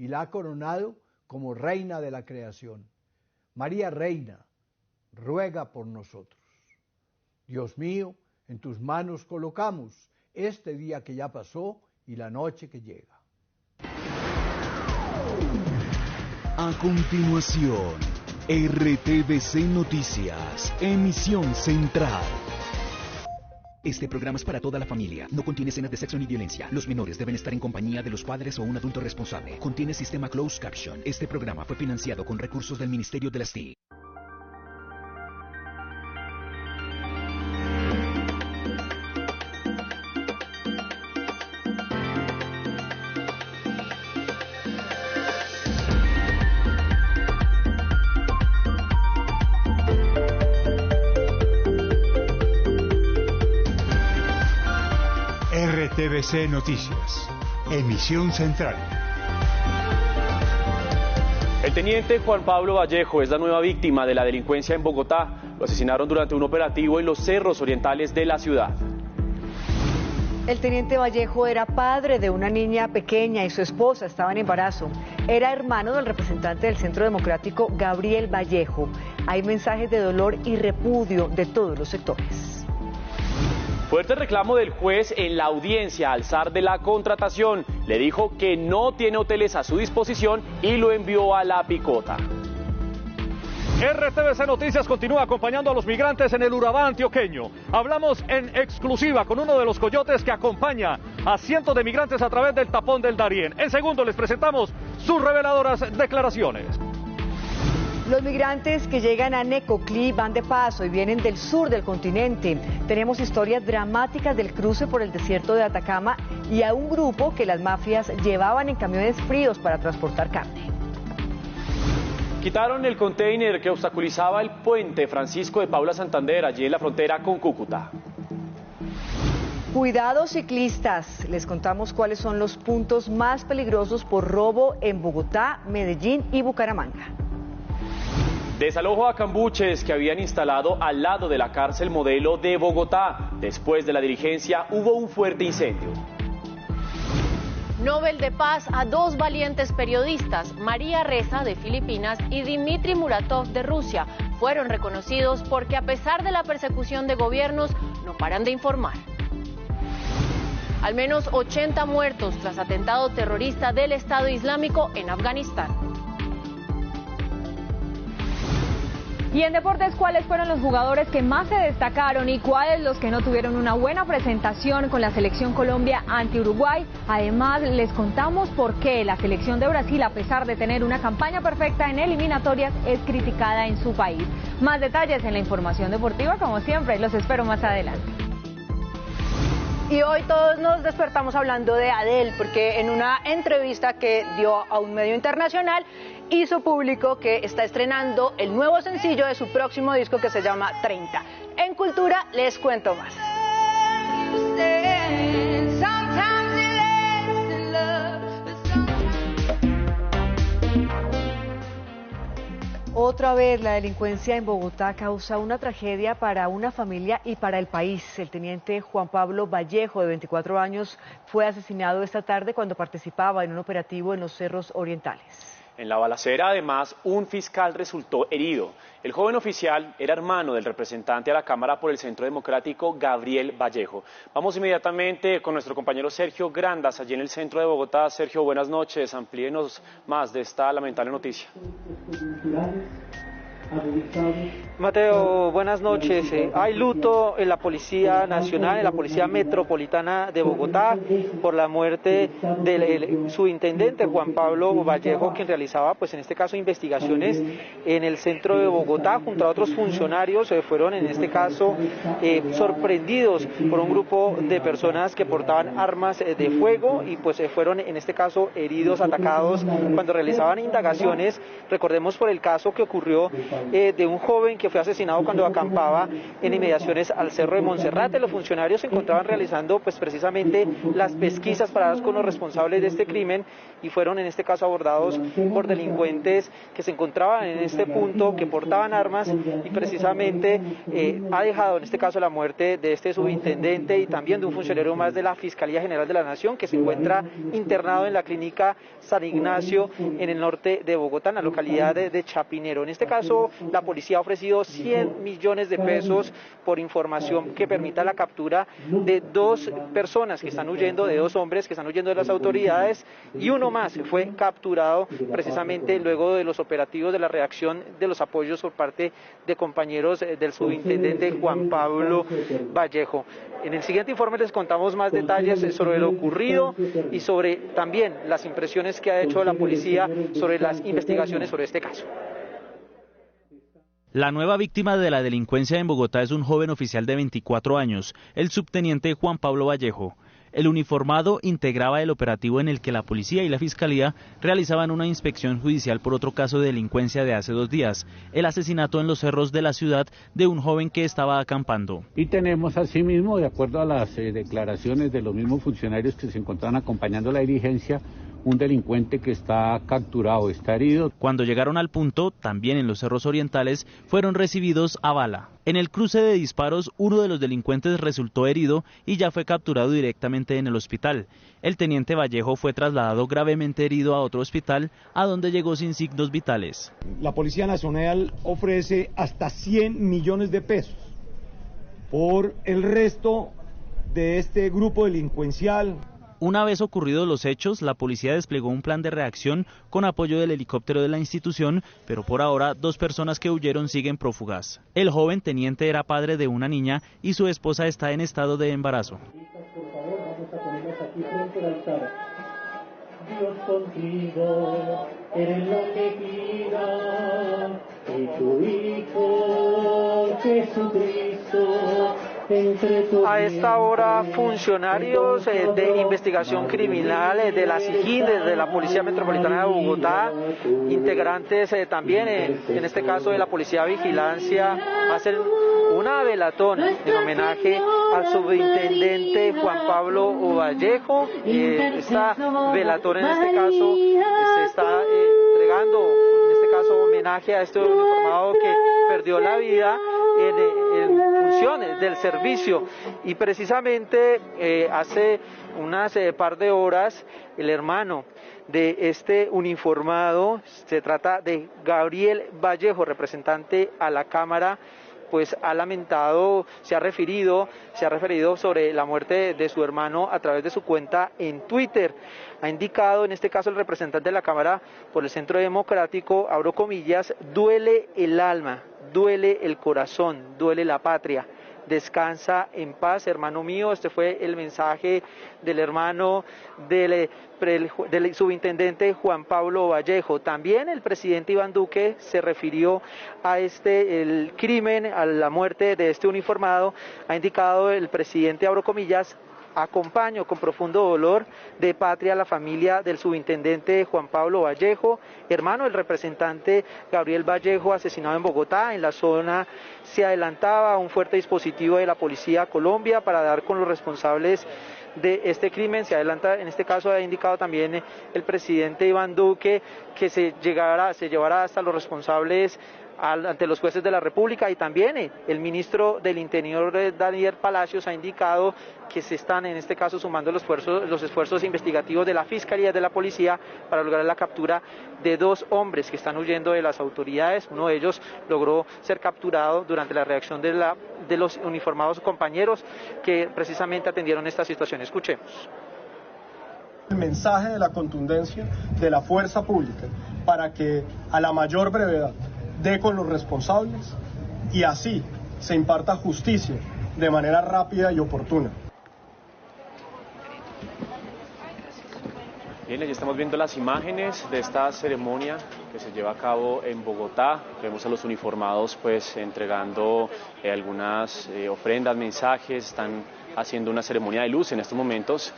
y la ha coronado como reina de la creación. María Reina, ruega por nosotros. Dios mío, en tus manos colocamos este día que ya pasó y la noche que llega. A continuación, RTVC Noticias, emisión central. Este programa es para toda la familia. No contiene escenas de sexo ni violencia. Los menores deben estar en compañía de los padres o un adulto responsable. Contiene sistema closed caption. Este programa fue financiado con recursos del Ministerio de las TIC. RTVC Noticias, emisión central. El teniente Juan Pablo Vallejo es la nueva víctima de la delincuencia en Bogotá. Lo asesinaron durante un operativo en los cerros orientales de la ciudad. El teniente Vallejo era padre de una niña pequeña y su esposa estaba en embarazo. Era hermano del representante del Centro Democrático, Gabriel Vallejo. Hay mensajes de dolor y repudio de todos los sectores. Fuerte reclamo del juez en la audiencia al zar de la contratación. Le dijo que no tiene hoteles a su disposición y lo envió a la picota. RTVC Noticias continúa acompañando a los migrantes en el Urabá antioqueño. Hablamos en exclusiva con uno de los coyotes que acompaña a cientos de migrantes a través del tapón del Darién. En segundo les presentamos sus reveladoras declaraciones. Los migrantes que llegan a Necoclí van de paso y vienen del sur del continente. Tenemos historias dramáticas del cruce por el desierto de Atacama y a un grupo que las mafias llevaban en camiones fríos para transportar carne. Quitaron el container que obstaculizaba el puente Francisco de Paula Santander, allí en la frontera con Cúcuta. Cuidado ciclistas, les contamos cuáles son los puntos más peligrosos por robo en Bogotá, Medellín y Bucaramanga. Desalojo a cambuches que habían instalado al lado de la cárcel modelo de Bogotá. Después de la diligencia hubo un fuerte incendio. Nobel de Paz a dos valientes periodistas, María Ressa de Filipinas y Dmitry Muratov de Rusia. Fueron reconocidos porque a pesar de la persecución de gobiernos no paran de informar. Al menos 80 muertos tras atentado terrorista del Estado Islámico en Afganistán. Y en deportes, ¿cuáles fueron los jugadores que más se destacaron y cuáles los que no tuvieron una buena presentación con la selección Colombia ante Uruguay? Además, les contamos por qué la selección de Brasil, a pesar de tener una campaña perfecta en eliminatorias, es criticada en su país. Más detalles en la información deportiva, como siempre, los espero más adelante. Y hoy todos nos despertamos hablando de Adele, porque en una entrevista que dio a un medio internacional, hizo público que está estrenando el nuevo sencillo de su próximo disco que se llama 30. En Cultura les cuento más. Otra vez la delincuencia en Bogotá causa una tragedia para una familia y para el país. El teniente Juan Pablo Vallejo, de 24 años, fue asesinado esta tarde cuando participaba en un operativo en los Cerros Orientales. En la balacera, además, un fiscal resultó herido. El joven oficial era hermano del representante a la Cámara por el Centro Democrático, Gabriel Vallejo. Vamos inmediatamente con nuestro compañero Sergio Grandas, allí en el centro de Bogotá. Sergio, buenas noches. Amplíenos más de esta lamentable noticia. Mateo, buenas noches. Hay luto en la Policía Nacional, en la Policía Metropolitana de Bogotá por la muerte del subintendente Juan Pablo Vallejo, quien realizaba, pues en este caso, investigaciones en el centro de Bogotá junto a otros funcionarios. Fueron en este caso sorprendidos por un grupo de personas que portaban armas de fuego y pues fueron en este caso heridos, atacados cuando realizaban indagaciones. Recordemos por el caso que ocurrió de un joven que fue asesinado cuando acampaba en inmediaciones al Cerro de Monserrate. Los funcionarios se encontraban realizando pues precisamente las pesquisas para dar con los responsables de este crimen y fueron en este caso abordados por delincuentes que se encontraban en este punto, que portaban armas y precisamente ha dejado en este caso la muerte de este subintendente y también de un funcionario más de la Fiscalía General de la Nación que se encuentra internado en la clínica San Ignacio en el norte de Bogotá, en la localidad de Chapinero. En este caso la policía ha ofrecido 100 millones de pesos por información que permita la captura de 2 personas que están huyendo, de 2 hombres que están huyendo de las autoridades y uno más fue capturado precisamente luego de los operativos de la reacción de los apoyos por parte de compañeros del subintendente Juan Pablo Vallejo. En el siguiente informe les contamos más detalles sobre lo ocurrido y sobre también las impresiones que ha hecho la policía sobre las investigaciones sobre este caso. La nueva víctima de la delincuencia en Bogotá es un joven oficial de 24 años, el subteniente Juan Pablo Vallejo. El uniformado integraba el operativo en el que la policía y la fiscalía realizaban una inspección judicial por otro caso de delincuencia de hace 2 días, el asesinato en los cerros de la ciudad de un joven que estaba acampando. Y tenemos asimismo, de acuerdo a las declaraciones de los mismos funcionarios que se encontraban acompañando la diligencia, un delincuente que está capturado, está herido. Cuando llegaron al punto, también en los cerros orientales, fueron recibidos a bala. En el cruce de disparos, uno de los delincuentes resultó herido y ya fue capturado directamente en el hospital. El teniente Vallejo fue trasladado gravemente herido a otro hospital, a donde llegó sin signos vitales. La Policía Nacional ofrece hasta 100 millones de pesos por el resto de este grupo delincuencial. Una vez ocurridos los hechos, la policía desplegó un plan de reacción con apoyo del helicóptero de la institución, pero por ahora 2 personas que huyeron siguen prófugas. El joven teniente era padre de una niña y su esposa está en estado de embarazo. Dios contigo, eres la elegida, y tu Hijo Jesucristo. A esta hora, funcionarios de investigación criminal de la SIGIN, de la Policía Metropolitana de Bogotá, integrantes también, en este caso de la Policía de Vigilancia, hacen una velatón en homenaje al subintendente Juan Pablo Vallejo. Esta velatón en este caso se está entregando, en este caso, homenaje a este uniformado que perdió la vida en funciones del servicio y precisamente hace unas par de horas el hermano de este uniformado, se trata de Gabriel Vallejo, representante a la Cámara, pues ha lamentado, se ha referido sobre la muerte de su hermano a través de su cuenta en Twitter. Ha indicado, en este caso el representante de la Cámara por el Centro Democrático, abro comillas, duele el alma, duele el corazón, duele la patria. Descansa en paz, hermano mío. Este fue el mensaje del hermano del subintendente Juan Pablo Vallejo. También el presidente Iván Duque se refirió a el crimen, a la muerte de este uniformado. Ha indicado el presidente, abro comillas, acompaño con profundo dolor de patria a la familia del subintendente Juan Pablo Vallejo, hermano del representante Gabriel Vallejo, asesinado en Bogotá. En la zona se adelantaba un fuerte dispositivo de la Policía Colombia para dar con los responsables de este crimen. Se adelanta, en este caso ha indicado también el presidente Iván Duque que se llevará hasta los responsables ante los jueces de la República, y también el ministro del Interior, Daniel Palacios, ha indicado que se están en este caso sumando los esfuerzos investigativos de la Fiscalía y de la Policía para lograr la captura de 2 hombres que están huyendo de las autoridades. Uno de ellos logró ser capturado durante la reacción de los uniformados compañeros que precisamente atendieron esta situación. Escuchemos. El mensaje de la contundencia de la fuerza pública para que a la mayor brevedad dé con los responsables y así se imparta justicia de manera rápida y oportuna. Bien, ya estamos viendo las imágenes de esta ceremonia que se lleva a cabo en Bogotá. Vemos a los uniformados pues entregando algunas ofrendas, mensajes, están haciendo una ceremonia de luz en estos momentos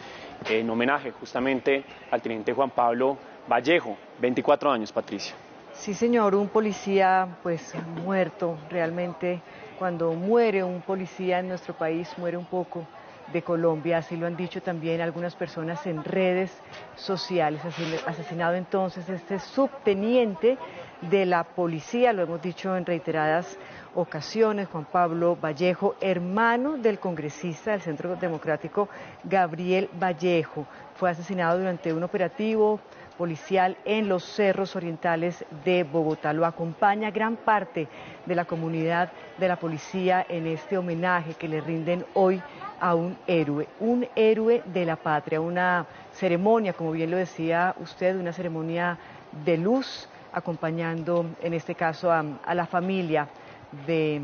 en homenaje justamente al teniente Juan Pablo Vallejo, 24 años, Patricia. Sí, señor, un policía pues muerto. Realmente cuando muere un policía en nuestro país muere un poco de Colombia, así lo han dicho también algunas personas en redes sociales. Asesinado entonces este subteniente de la policía, lo hemos dicho en reiteradas ocasiones, Juan Pablo Vallejo, hermano del congresista del Centro Democrático Gabriel Vallejo. Fue asesinado durante un operativo policial en los Cerros Orientales de Bogotá. Lo acompaña gran parte de la comunidad de la policía en este homenaje que le rinden hoy a un héroe de la patria, una ceremonia, como bien lo decía usted, una ceremonia de luz, acompañando en este caso a la familia de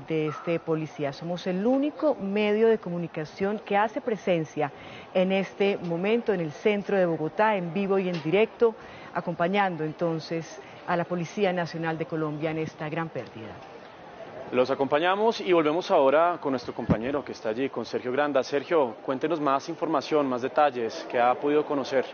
este policía. Somos el único medio de comunicación que hace presencia en este momento en el centro de Bogotá, en vivo y en directo, acompañando entonces a la Policía Nacional de Colombia en esta gran pérdida. Los acompañamos y volvemos ahora con nuestro compañero que está allí, con Sergio Granda. Sergio, cuéntenos más información, más detalles que ha podido conocer.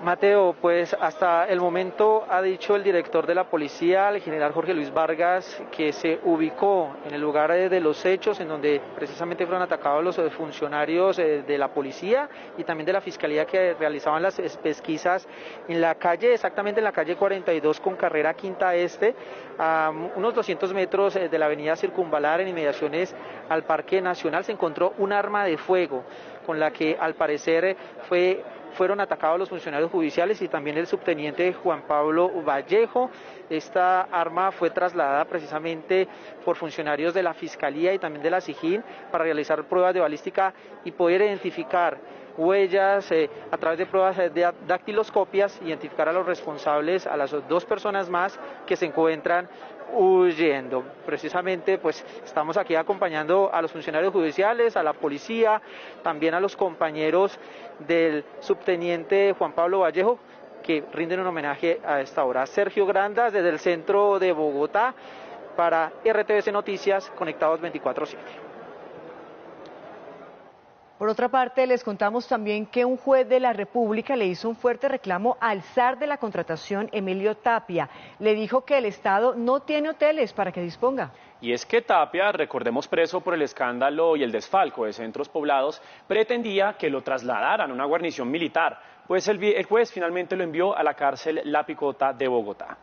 Mateo, pues hasta el momento ha dicho el director de la policía, el general Jorge Luis Vargas, que se ubicó en el lugar de los hechos, en donde precisamente fueron atacados los funcionarios de la policía y también de la fiscalía que realizaban las pesquisas en la calle, exactamente en la calle 42 con carrera Quinta Este, a unos 200 metros de la avenida Circunvalar, en inmediaciones al Parque Nacional. Se encontró un arma de fuego con la que al parecer fueron atacados los funcionarios judiciales y también el subteniente Juan Pablo Vallejo. Esta arma fue trasladada precisamente por funcionarios de la Fiscalía y también de la SIJIN para realizar pruebas de balística y poder identificar huellas a través de pruebas de dactiloscopias, identificar a los responsables, a las dos personas más que se encuentran huyendo. Precisamente pues estamos aquí acompañando a los funcionarios judiciales, a la policía, también a los compañeros del subteniente Juan Pablo Vallejo, que rinden un homenaje a esta hora. Sergio Granda, desde el centro de Bogotá, para RTVC Noticias, conectados 24/7. Por otra parte, les contamos también que un juez de la República le hizo un fuerte reclamo al zar de la contratación, Emilio Tapia. Le dijo que el Estado no tiene hoteles para que disponga. Y es que Tapia, recordemos preso por el escándalo y el desfalco de centros poblados, pretendía que lo trasladaran a una guarnición militar, pues el juez finalmente lo envió a la cárcel La Picota de Bogotá.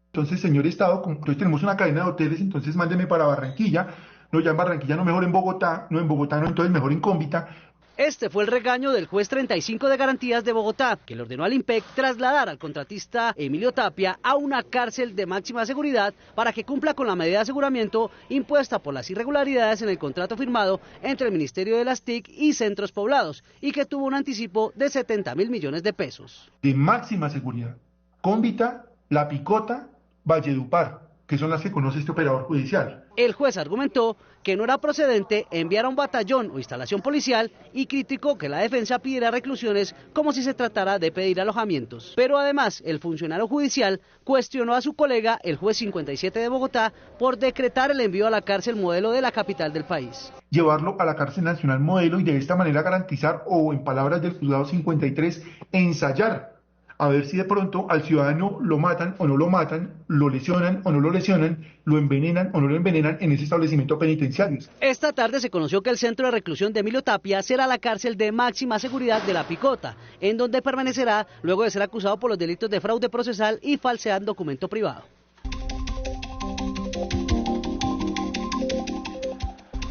Entonces, señor Estado, como entonces tenemos una cadena de hoteles, entonces mándeme para Barranquilla. No, ya en Barranquilla no, mejor en Bogotá, no, entonces mejor en Cómbita. Este fue el regaño del juez 35 de Garantías de Bogotá, que le ordenó al IMPEC trasladar al contratista Emilio Tapia a una cárcel de máxima seguridad para que cumpla con la medida de aseguramiento impuesta por las irregularidades en el contrato firmado entre el Ministerio de las TIC y Centros Poblados, y que tuvo un anticipo de 70.000 millones de pesos. De máxima seguridad, Cómbita, La Picota, Valledupar, que son las que conoce este operador judicial. El juez argumentó que no era procedente enviar a un batallón o instalación policial y criticó que la defensa pidiera reclusiones como si se tratara de pedir alojamientos. Pero además, el funcionario judicial cuestionó a su colega, el juez 57 de Bogotá, por decretar el envío a la cárcel modelo de la capital del país. Llevarlo a la cárcel nacional modelo y de esta manera garantizar, o en palabras del juzgado 53, ensayar a ver si de pronto al ciudadano lo matan o no lo matan, lo lesionan o no lo lesionan, lo envenenan o no lo envenenan en ese establecimiento penitenciario. Esta tarde se conoció que el centro de reclusión de Emilio Tapia será la cárcel de máxima seguridad de La Picota, en donde permanecerá luego de ser acusado por los delitos de fraude procesal y falsedad en documento privado.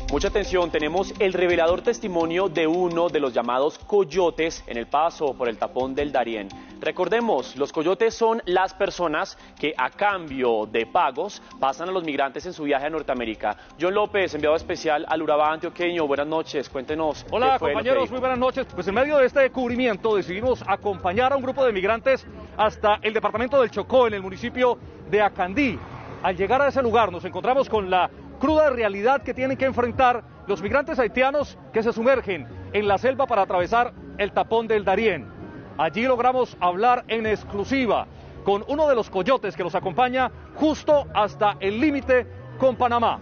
Mucha atención, tenemos el revelador testimonio de uno de los llamados coyotes en el paso por el tapón del Darién. Recordemos, los coyotes son las personas que a cambio de pagos pasan a los migrantes en su viaje a Norteamérica. John López, enviado especial al Urabá antioqueño, buenas noches, cuéntenos. Hola compañeros, muy buenas noches. Pues en medio de este descubrimiento decidimos acompañar a un grupo de migrantes hasta el departamento del Chocó, en el municipio de Acandí. Al llegar a ese lugar nos encontramos con la cruda realidad que tienen que enfrentar los migrantes haitianos que se sumergen en la selva para atravesar el tapón del Darién. Allí logramos hablar en exclusiva con uno de los coyotes que los acompaña justo hasta el límite con Panamá.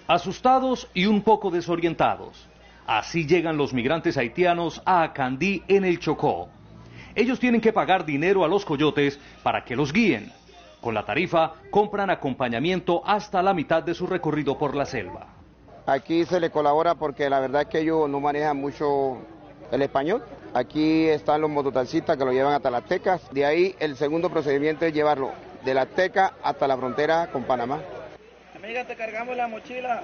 Asustados y un poco desorientados, Así llegan los migrantes haitianos a Acandí en el Chocó. Ellos tienen que pagar dinero a los coyotes para que los guíen. Con la tarifa compran acompañamiento hasta la mitad de su recorrido por la selva. Aquí se le colabora porque la verdad es que ellos no manejan mucho el español. Aquí están los mototaxistas que lo llevan hasta las Tecas. De ahí el segundo procedimiento es llevarlo de las Tecas hasta la frontera con Panamá. Amiga, te cargamos la mochila.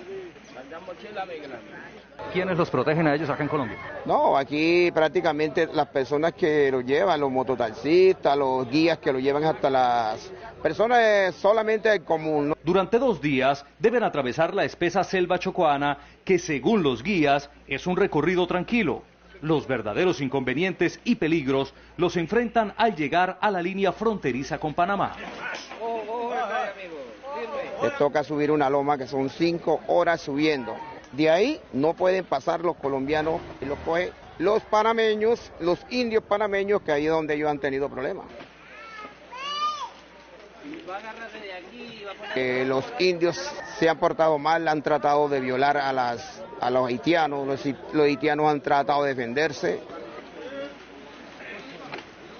¿Quiénes los protegen a ellos acá en Colombia? No, aquí prácticamente las personas que lo llevan, los mototaxistas, los guías que lo llevan hasta las personas solamente común, ¿no? Durante 2 días deben atravesar la espesa selva chocoana que, según los guías, es un recorrido tranquilo. Los verdaderos inconvenientes y peligros los enfrentan al llegar a la línea fronteriza con Panamá. Les toca subir una loma que son 5 horas subiendo. De ahí no pueden pasar los colombianos y los cogen los panameños, los indios panameños, que ahí es donde ellos han tenido problemas. Los indios se han portado mal, han tratado de violar a los haitianos, los haitianos han tratado de defenderse.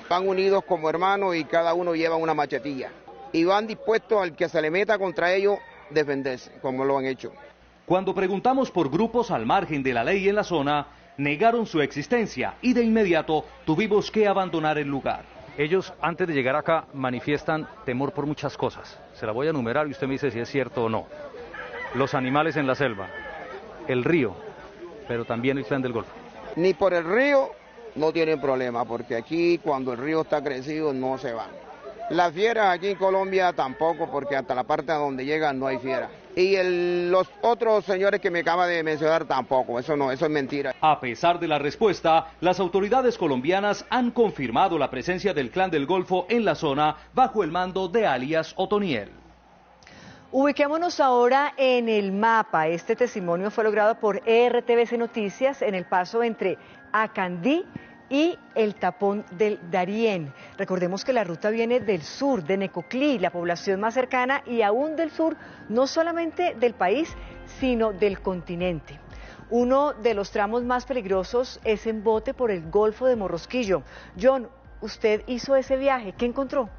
Van unidos como hermanos y cada uno lleva una machetilla. Y van dispuestos al que se le meta contra ellos defenderse, como lo han hecho. Cuando preguntamos por grupos al margen de la ley en la zona, negaron su existencia y de inmediato tuvimos que abandonar el lugar. Ellos, antes de llegar acá, manifiestan temor por muchas cosas. Se la voy a enumerar y usted me dice si es cierto o no. Los animales en la selva, el río, pero también el Clan del Golfo. Ni por el río no tienen problema, porque aquí cuando el río está crecido no se van. Las fieras aquí en Colombia tampoco, porque hasta la parte a donde llegan no hay fieras. Y los otros señores que me acaba de mencionar tampoco, eso no, eso es mentira. A pesar de la respuesta, las autoridades colombianas han confirmado la presencia del Clan del Golfo en la zona bajo el mando de alias Otoniel. Ubiquémonos ahora en el mapa. Este testimonio fue logrado por RTVC Noticias en el paso entre Acandí y el tapón del Darién. Recordemos que la ruta viene del sur, de Necoclí, la población más cercana, y aún del sur, no solamente del país, sino del continente. Uno de los tramos más peligrosos es en bote por el Golfo de Morrosquillo. John, usted hizo ese viaje, ¿qué encontró?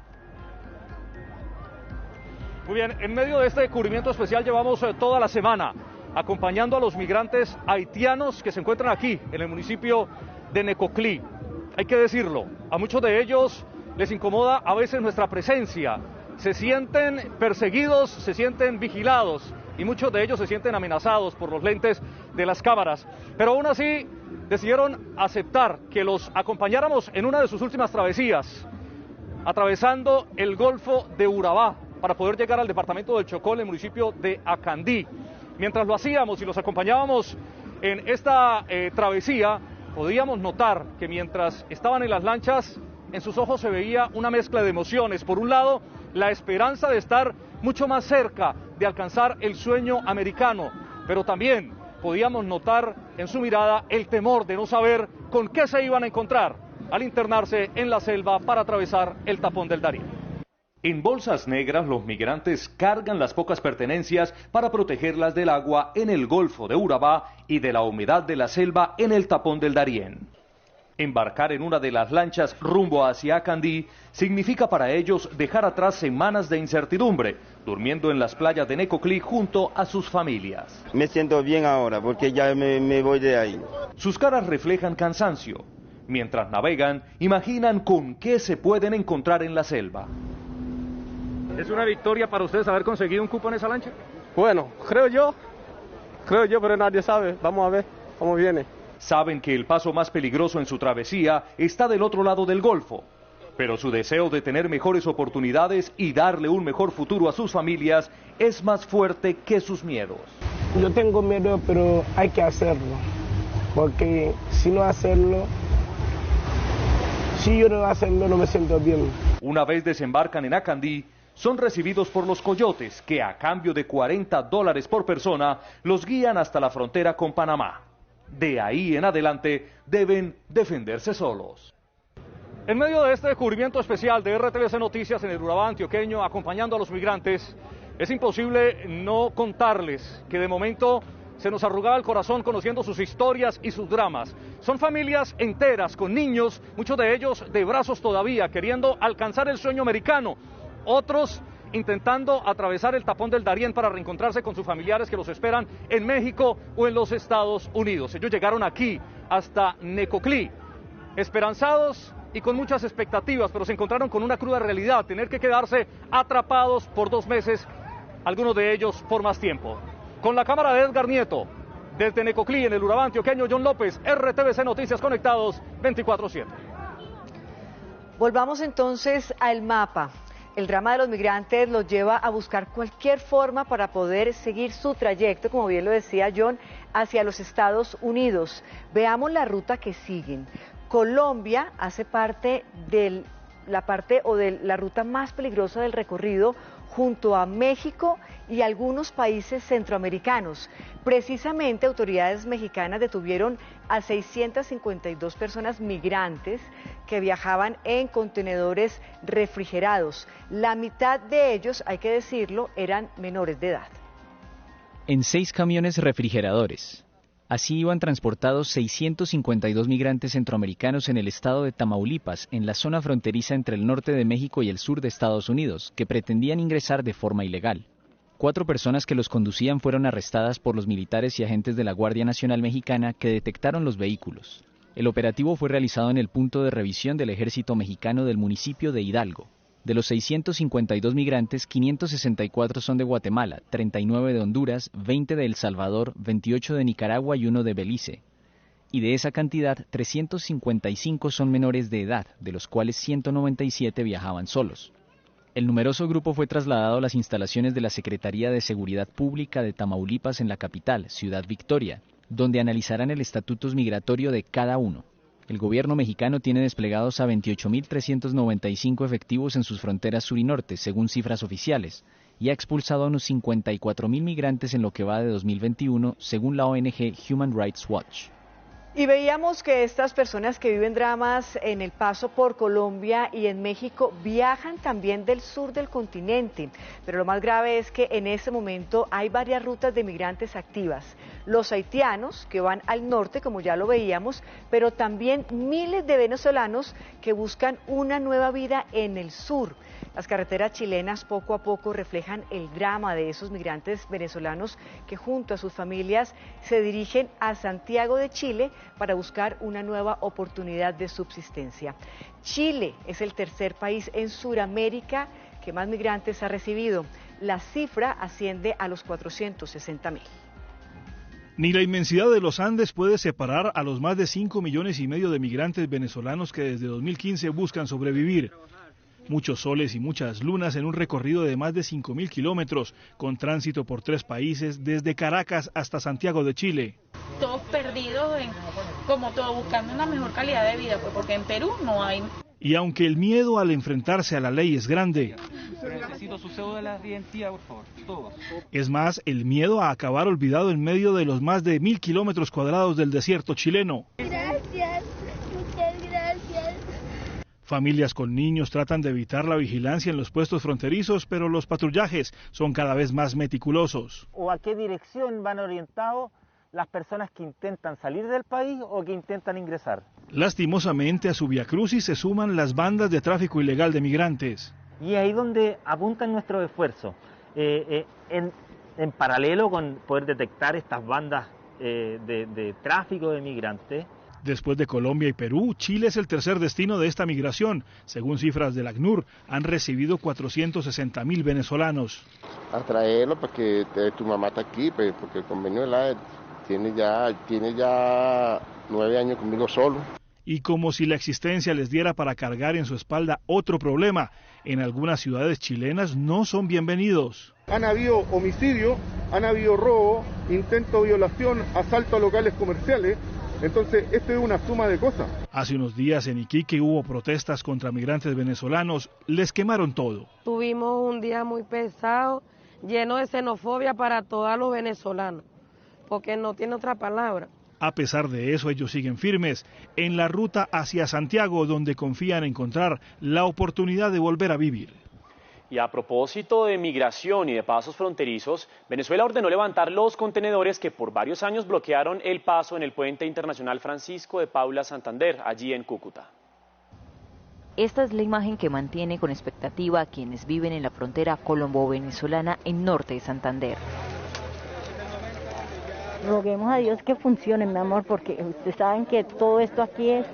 Muy bien, en medio de este cubrimiento especial llevamos toda la semana acompañando a los migrantes haitianos que se encuentran aquí, en el municipio de Necoclí. Hay que decirlo, a muchos de ellos les incomoda a veces nuestra presencia, se sienten perseguidos, se sienten vigilados y muchos de ellos se sienten amenazados por los lentes de las cámaras, pero aún así decidieron aceptar que los acompañáramos en una de sus últimas travesías, atravesando el Golfo de Urabá para poder llegar al departamento del Chocó, en el municipio de Acandí. Mientras lo hacíamos y los acompañábamos en esta travesía, podíamos notar que mientras estaban en las lanchas, en sus ojos se veía una mezcla de emociones. Por un lado, la esperanza de estar mucho más cerca de alcanzar el sueño americano, pero también podíamos notar en su mirada el temor de no saber con qué se iban a encontrar al internarse en la selva para atravesar el tapón del Darién. En bolsas negras los migrantes cargan las pocas pertenencias para protegerlas del agua en el Golfo de Urabá y de la humedad de la selva en el tapón del Darién. Embarcar en una de las lanchas rumbo hacia Acandí significa para ellos dejar atrás semanas de incertidumbre, durmiendo en las playas de Necoclí junto a sus familias. Me siento bien ahora porque ya me voy de ahí. Sus caras reflejan cansancio. Mientras navegan, imaginan con qué se pueden encontrar en la selva. ¿Es una victoria para ustedes haber conseguido un cupo en esa lancha? Bueno, creo yo, pero nadie sabe. Vamos a ver cómo viene. Saben que el paso más peligroso en su travesía está del otro lado del Golfo, pero su deseo de tener mejores oportunidades y darle un mejor futuro a sus familias es más fuerte que sus miedos. Yo tengo miedo, pero hay que hacerlo, porque si no hacerlo, si yo no hacerlo no me siento bien. Una vez desembarcan en Acandí, son recibidos por los coyotes que a cambio de $40 por persona los guían hasta la frontera con Panamá. De ahí en adelante deben defenderse solos. En medio de este descubrimiento especial de RTVC Noticias en el Urabá antioqueño acompañando a los migrantes, es imposible no contarles que de momento se nos arrugaba el corazón conociendo sus historias y sus dramas. Son familias enteras, con niños, muchos de ellos de brazos todavía, queriendo alcanzar el sueño americano. Otros intentando atravesar el tapón del Darién para reencontrarse con sus familiares que los esperan en México o en los Estados Unidos. Ellos llegaron aquí, hasta Necoclí, esperanzados y con muchas expectativas, pero se encontraron con una cruda realidad, tener que quedarse atrapados por 2 meses, algunos de ellos por más tiempo. Con la cámara de Edgar Nieto, desde Necoclí, en el Urabá antioqueño, John López, RTVC Noticias Conectados 24/7. Volvamos entonces al mapa. El drama de los migrantes los lleva a buscar cualquier forma para poder seguir su trayecto, como bien lo decía John, hacia los Estados Unidos. Veamos la ruta que siguen. Colombia hace parte de la ruta más peligrosa del recorrido, junto a México y algunos países centroamericanos. Precisamente, autoridades mexicanas detuvieron a 652 personas migrantes que viajaban en contenedores refrigerados. La mitad de ellos, hay que decirlo, eran menores de edad. En 6 camiones refrigeradores. Así iban transportados 652 migrantes centroamericanos en el estado de Tamaulipas, en la zona fronteriza entre el norte de México y el sur de Estados Unidos, que pretendían ingresar de forma ilegal. 4 personas que los conducían fueron arrestadas por los militares y agentes de la Guardia Nacional Mexicana que detectaron los vehículos. El operativo fue realizado en el punto de revisión del Ejército Mexicano del municipio de Hidalgo. De los 652 migrantes, 564 son de Guatemala, 39 de Honduras, 20 de El Salvador, 28 de Nicaragua y 1 de Belice. Y de esa cantidad, 355 son menores de edad, de los cuales 197 viajaban solos. El numeroso grupo fue trasladado a las instalaciones de la Secretaría de Seguridad Pública de Tamaulipas en la capital, Ciudad Victoria, donde analizarán el estatus migratorio de cada uno. El gobierno mexicano tiene desplegados a 28.395 efectivos en sus fronteras sur y norte, según cifras oficiales, y ha expulsado a unos 54.000 migrantes en lo que va de 2021, según la ONG Human Rights Watch. Y veíamos que estas personas que viven dramas en el paso por Colombia y en México viajan también del sur del continente, pero lo más grave es que en este momento hay varias rutas de migrantes activas. Los haitianos que van al norte, como ya lo veíamos, pero también miles de venezolanos que buscan una nueva vida en el sur. Las carreteras chilenas poco a poco reflejan el drama de esos migrantes venezolanos que junto a sus familias se dirigen a Santiago de Chile para buscar una nueva oportunidad de subsistencia. Chile es el tercer país en Sudamérica que más migrantes ha recibido. La cifra asciende a los 460.000. Ni la inmensidad de los Andes puede separar a los más de 5,5 millones de migrantes venezolanos que desde 2015 buscan sobrevivir. Muchos soles y muchas lunas en un recorrido de más de 5.000 kilómetros, con tránsito por 3 países, desde Caracas hasta Santiago de Chile. Todos perdidos, como todos buscando una mejor calidad de vida, pues porque en Perú no hay. Y aunque el miedo al enfrentarse a la ley es grande, Necesito su cédula de identidad, por favor, todos. Es más, el miedo a acabar olvidado en medio de los más de 1.000 kilómetros cuadrados del desierto chileno. Gracias, muchas gracias. Familias con niños tratan de evitar la vigilancia en los puestos fronterizos, pero los patrullajes son cada vez más meticulosos. ¿O a qué dirección van orientados las personas que intentan salir del país o que intentan ingresar? Lastimosamente, a su viacrucis se suman las bandas de tráfico ilegal de migrantes. Y ahí donde apuntan nuestros esfuerzos, en paralelo con poder detectar estas bandas de tráfico de migrantes. Después de Colombia y Perú, Chile es el tercer destino de esta migración. Según cifras del ACNUR, han recibido 460.000 venezolanos. A traerlo porque tu mamá está aquí, pues, porque el convenio de la tiene ya 9 años conmigo solo. Y como si la existencia les diera para cargar en su espalda otro problema, en algunas ciudades chilenas no son bienvenidos. Han habido homicidios, han habido robo, intento de violación, asalto a locales comerciales. Entonces, esto es una suma de cosas. Hace unos días en Iquique hubo protestas contra migrantes venezolanos, les quemaron todo. Tuvimos un día muy pesado, lleno de xenofobia para todos los venezolanos, porque no tiene otra palabra. A pesar de eso, ellos siguen firmes en la ruta hacia Santiago, donde confían encontrar la oportunidad de volver a vivir. Y a propósito de migración y de pasos fronterizos, Venezuela ordenó levantar los contenedores que por varios años bloquearon el paso en el puente internacional Francisco de Paula Santander, allí en Cúcuta. Esta es la imagen que mantiene con expectativa a quienes viven en la frontera colombo-venezolana en norte de Santander. Roguemos a Dios que funcione, mi amor, porque ustedes saben que todo esto aquí es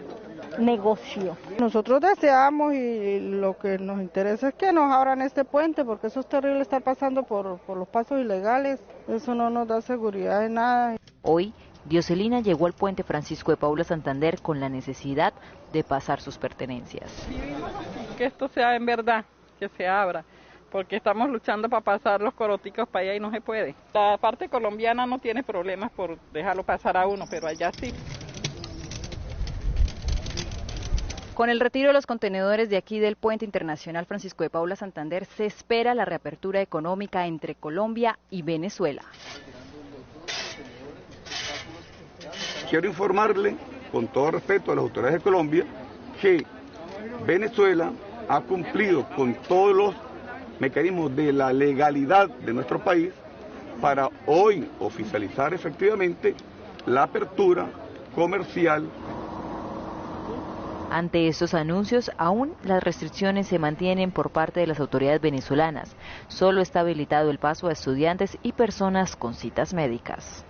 negocio. Nosotros deseamos y lo que nos interesa es que nos abran este puente, porque eso es terrible estar pasando por los pasos ilegales. Eso no nos da seguridad de nada. Hoy, Dioselina llegó al puente Francisco de Paula Santander con la necesidad de pasar sus pertenencias. Que esto sea en verdad, que se abra, porque estamos luchando para pasar los coroticos para allá y no se puede. La parte colombiana no tiene problemas por dejarlo pasar a uno, pero allá sí. Con el retiro de los contenedores de aquí del puente internacional Francisco de Paula Santander, se espera la reapertura económica entre Colombia y Venezuela. Quiero informarle, con todo respeto a las autoridades de Colombia, que Venezuela ha cumplido con todos los mecanismos de la legalidad de nuestro país para hoy oficializar efectivamente la apertura comercial. Ante estos anuncios, aún las restricciones se mantienen por parte de las autoridades venezolanas. Solo está habilitado el paso a estudiantes y personas con citas médicas.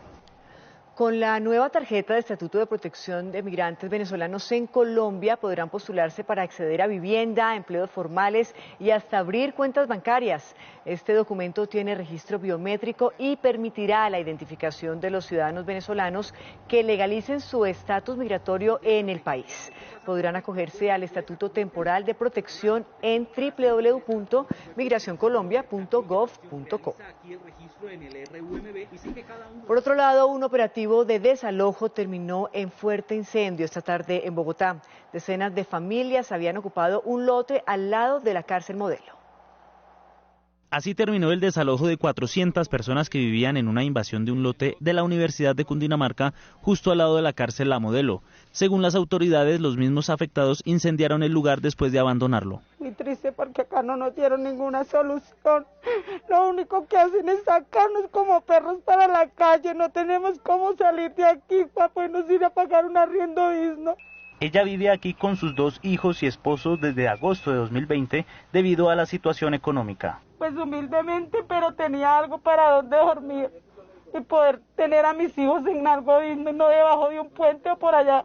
Con la nueva tarjeta de Estatuto de Protección de Migrantes Venezolanos en Colombia podrán postularse para acceder a vivienda, empleos formales y hasta abrir cuentas bancarias. Este documento tiene registro biométrico y permitirá la identificación de los ciudadanos venezolanos que legalicen su estatus migratorio en el país. Podrán acogerse al Estatuto Temporal de Protección en www.migracioncolombia.gov.co. Por otro lado, un operativo de desalojo terminó en fuerte incendio esta tarde en Bogotá. Decenas de familias habían ocupado un lote al lado de la cárcel Modelo. Así terminó el desalojo de 400 personas que vivían en una invasión de un lote de la Universidad de Cundinamarca justo al lado de la cárcel La Modelo. Según las autoridades, los mismos afectados incendiaron el lugar después de abandonarlo. Muy triste porque acá no nos dieron ninguna solución. Lo único que hacen es sacarnos como perros para la calle. No tenemos cómo salir de aquí para podernos ir a pagar un arriendo digno. Ella vive aquí con sus 2 hijos y esposos desde agosto de 2020 debido a la situación económica. Pues humildemente, pero tenía algo para donde dormir y poder tener a mis hijos en algo digno, no debajo de un puente o por allá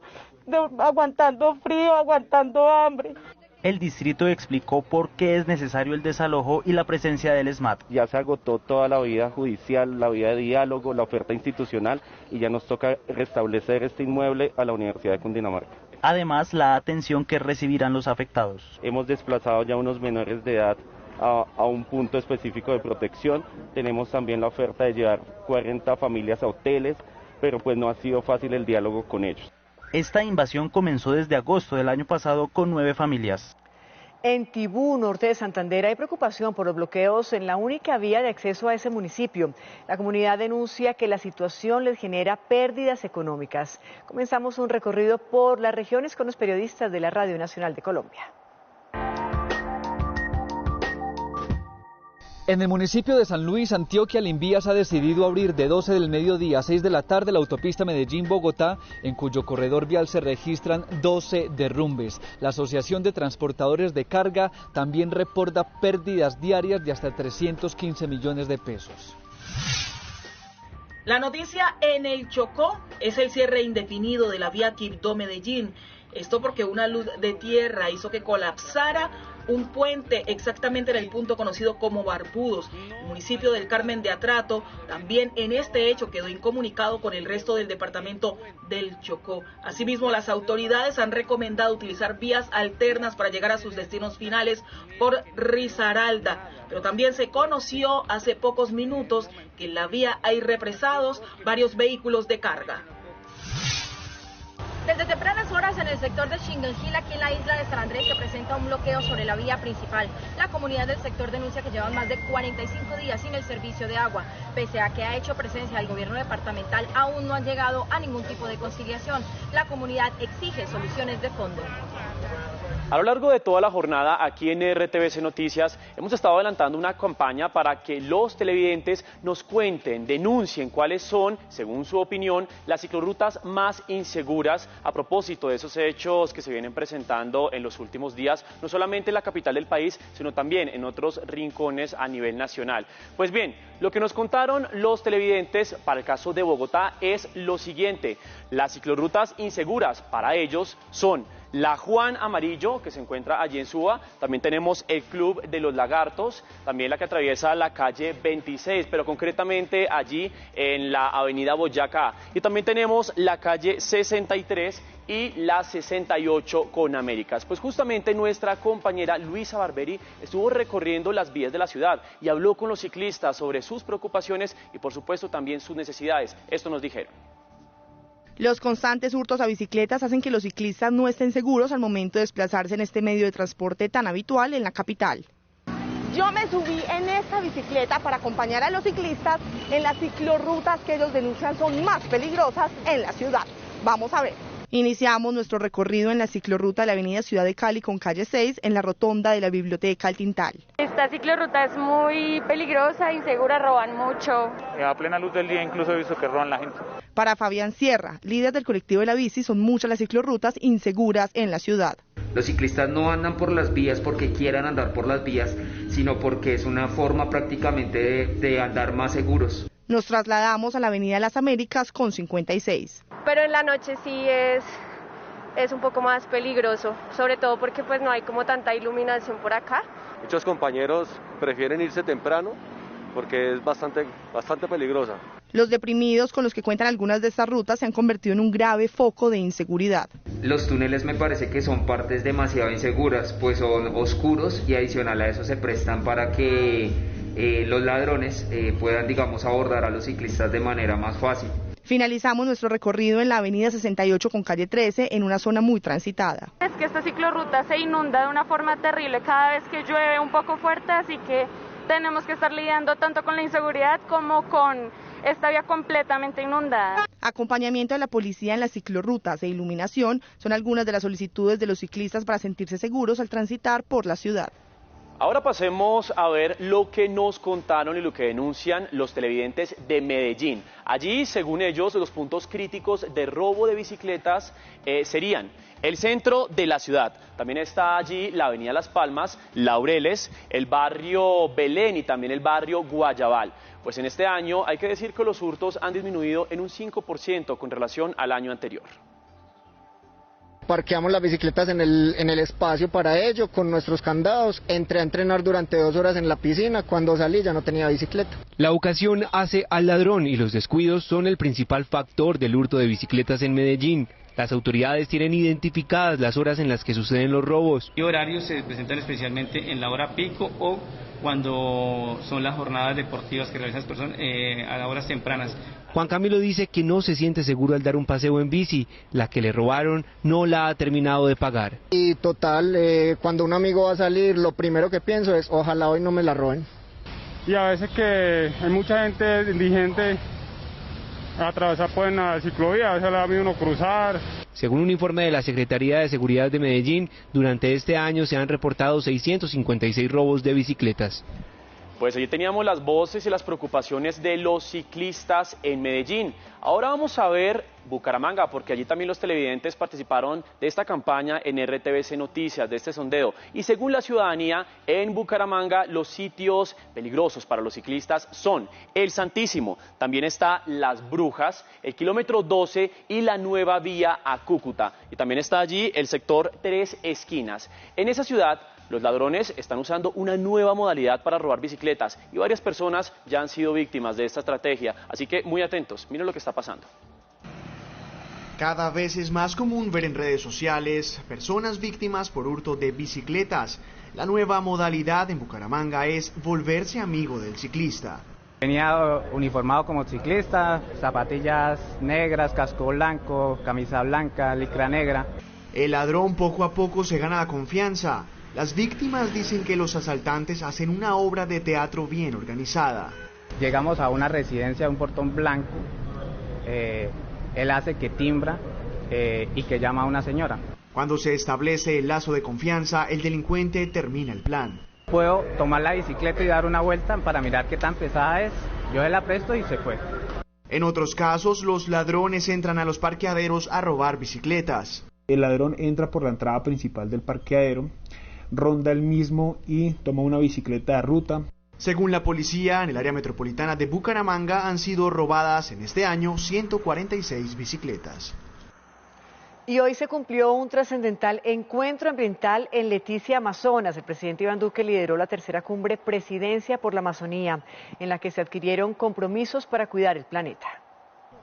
aguantando frío, aguantando hambre. El distrito explicó por qué es necesario el desalojo y la presencia del SMAT. Ya se agotó toda la vía judicial, la vía de diálogo, la oferta institucional y ya nos toca restablecer este inmueble a la Universidad de Cundinamarca. Además, la atención que recibirán los afectados. Hemos desplazado ya unos menores de edad a un punto específico de protección. Tenemos también la oferta de llevar 40 familias a hoteles, pero pues no ha sido fácil el diálogo con ellos. Esta invasión comenzó desde agosto del año pasado con 9 familias. En Tibú, norte de Santander, hay preocupación por los bloqueos en la única vía de acceso a ese municipio. La comunidad denuncia que la situación les genera pérdidas económicas. Comenzamos un recorrido por las regiones con los periodistas de la Radio Nacional de Colombia. En el municipio de San Luis, Antioquia, Limbías ha decidido abrir de 12 del mediodía a 6 de la tarde la autopista Medellín-Bogotá, en cuyo corredor vial se registran 12 derrumbes. La Asociación de Transportadores de Carga también reporta pérdidas diarias de hasta 315 millones de pesos. La noticia en el Chocó es el cierre indefinido de la vía Quibdó-Medellín. Esto porque una luz de tierra hizo que colapsara un puente exactamente en el punto conocido como Barbudos. El municipio del Carmen de Atrato también en este hecho quedó incomunicado con el resto del departamento del Chocó. Asimismo, las autoridades han recomendado utilizar vías alternas para llegar a sus destinos finales por Risaralda. Pero también se conoció hace pocos minutos que en la vía hay represados varios vehículos de carga. Desde tempranas horas en el sector de Chinganjil, aquí en la isla de San Andrés, se presenta un bloqueo sobre la vía principal. La comunidad del sector denuncia que llevan más de 45 días sin el servicio de agua. Pese a que ha hecho presencia el gobierno departamental, aún no han llegado a ningún tipo de conciliación. La comunidad exige soluciones de fondo. A lo largo de toda la jornada aquí en RTVC Noticias hemos estado adelantando una campaña para que los televidentes nos cuenten, denuncien cuáles son, según su opinión, las ciclorrutas más inseguras a propósito de esos hechos que se vienen presentando en los últimos días, no solamente en la capital del país, sino también en otros rincones a nivel nacional. Pues bien, lo que nos contaron los televidentes para el caso de Bogotá es lo siguiente: las ciclorrutas inseguras para ellos son la Juan Amarillo, que se encuentra allí en Suba, también tenemos el Club de los Lagartos, también la que atraviesa la calle 26, pero concretamente allí en la avenida Boyacá, y también tenemos la calle 63 y la 68 con Américas. Pues justamente nuestra compañera Luisa Barberi estuvo recorriendo las vías de la ciudad y habló con los ciclistas sobre sus preocupaciones y por supuesto también sus necesidades. Esto nos dijeron. Los constantes hurtos a bicicletas hacen que los ciclistas no estén seguros al momento de desplazarse en este medio de transporte tan habitual en la capital. Yo me subí en esta bicicleta para acompañar a los ciclistas en las ciclorrutas que ellos denuncian son más peligrosas en la ciudad. Vamos a ver. Iniciamos nuestro recorrido en la ciclorruta de la avenida Ciudad de Cali con calle 6 en la rotonda de la Biblioteca El Tintal. Esta ciclorruta es muy peligrosa, insegura, roban mucho. A plena luz del día incluso he visto que roban la gente. Para Fabián Sierra, líder del colectivo de la bici, son muchas las ciclorrutas inseguras en la ciudad. Los ciclistas no andan por las vías porque quieran andar por las vías, sino porque es una forma prácticamente de andar más seguros. Nos trasladamos a la avenida Las Américas con 56. Pero en la noche sí es un poco más peligroso, sobre todo porque pues no hay como tanta iluminación por acá. Muchos compañeros prefieren irse temprano porque es bastante peligrosa. Los deprimidos con los que cuentan algunas de estas rutas se han convertido en un grave foco de inseguridad. Los túneles me parece que son partes demasiado inseguras, pues son oscuros y adicional a eso se prestan para que los ladrones puedan, digamos, abordar a los ciclistas de manera más fácil. Finalizamos nuestro recorrido en la avenida 68 con calle 13 en una zona muy transitada. Es que esta ciclorruta se inunda de una forma terrible cada vez que llueve un poco fuerte, así que tenemos que estar lidiando tanto con la inseguridad como con esta vía completamente inundada. Acompañamiento de la policía en las ciclorrutas e iluminación son algunas de las solicitudes de los ciclistas para sentirse seguros al transitar por la ciudad. Ahora pasemos a ver lo que nos contaron y lo que denuncian los televidentes de Medellín. Allí, según ellos, los puntos críticos de robo de bicicletas serían el centro de la ciudad. También está allí la avenida Las Palmas, Laureles, el barrio Belén y también el barrio Guayabal. Pues en este año hay que decir que los hurtos han disminuido en un 5% con relación al año anterior. Parqueamos las bicicletas en el espacio para ello, con nuestros candados. Entré a entrenar durante 2 horas en la piscina, cuando salí ya no tenía bicicleta. La ocasión hace al ladrón y los descuidos son el principal factor del hurto de bicicletas en Medellín. Las autoridades tienen identificadas las horas en las que suceden los robos. ¿Qué horarios se presentan especialmente en la hora pico o cuando son las jornadas deportivas que realizan las personas a horas tempranas? Juan Camilo dice que no se siente seguro al dar un paseo en bici. La que le robaron no la ha terminado de pagar. Y total, cuando un amigo va a salir, lo primero que pienso es, ojalá hoy no me la roben. Y a veces que hay mucha gente indigente atravesar pues en la ciclovía, a veces le da miedo uno cruzar. Según un informe de la Secretaría de Seguridad de Medellín, durante este año se han reportado 656 robos de bicicletas. Pues allí teníamos las voces y las preocupaciones de los ciclistas en Medellín. Ahora vamos a ver Bucaramanga, porque allí también los televidentes participaron de esta campaña en RTVC Noticias, de este sondeo. Y según la ciudadanía, en Bucaramanga los sitios peligrosos para los ciclistas son el Santísimo, también está Las Brujas, el kilómetro 12 y la nueva vía a Cúcuta. Y también está allí el sector Tres Esquinas. En esa ciudad, los ladrones están usando una nueva modalidad para robar bicicletas y varias personas ya han sido víctimas de esta estrategia, así que muy atentos, miren lo que está pasando. Cada vez es más común ver en redes sociales personas víctimas por hurto de bicicletas. La nueva modalidad en Bucaramanga es volverse amigo del ciclista. Venía uniformado como ciclista, zapatillas negras, casco blanco, camisa blanca, licra negra. El ladrón poco a poco se gana la confianza. Las víctimas dicen que los asaltantes hacen una obra de teatro bien organizada. Llegamos a una residencia, un portón blanco, él hace que timbra y que llama a una señora. Cuando se establece el lazo de confianza, el delincuente termina el plan. Puedo tomar la bicicleta y dar una vuelta para mirar qué tan pesada es. Yo se la presto y se fue. En otros casos, los ladrones entran a los parqueaderos a robar bicicletas. El ladrón entra por la entrada principal del parqueadero, ronda el mismo y toma una bicicleta de ruta. Según la policía, en el área metropolitana de Bucaramanga han sido robadas en este año 146 bicicletas. Y hoy se cumplió un trascendental encuentro ambiental en Leticia, Amazonas. El presidente Iván Duque lideró la tercera cumbre Presidencia por la Amazonía, en la que se adquirieron compromisos para cuidar el planeta.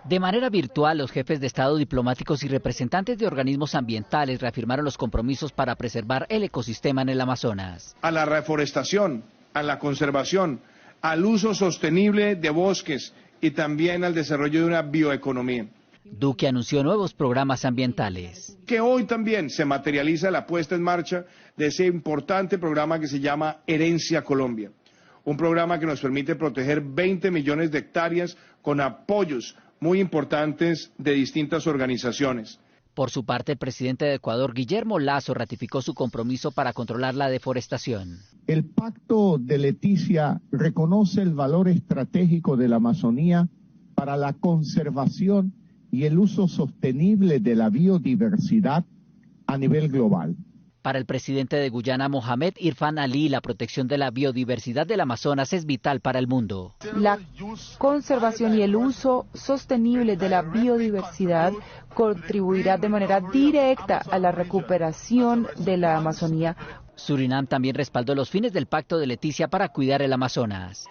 De manera virtual, los jefes de Estado, diplomáticos y representantes de organismos ambientales reafirmaron los compromisos para preservar el ecosistema en el Amazonas. A la reforestación, a la conservación, al uso sostenible de bosques y también al desarrollo de una bioeconomía. Duque anunció nuevos programas ambientales. Que hoy también se materializa la puesta en marcha de ese importante programa que se llama Herencia Colombia. Un programa que nos permite proteger 20 millones de hectáreas con apoyos muy importantes de distintas organizaciones. Por su parte, el presidente de Ecuador, Guillermo Lasso, ratificó su compromiso para controlar la deforestación. El Pacto de Leticia reconoce el valor estratégico de la Amazonía para la conservación y el uso sostenible de la biodiversidad a nivel global. Para el presidente de Guyana, Mohamed Irfan Ali, la protección de la biodiversidad del Amazonas es vital para el mundo. La conservación y el uso sostenible de la biodiversidad contribuirá de manera directa a la recuperación de la Amazonía. Surinam también respaldó los fines del Pacto de Leticia para cuidar el Amazonas.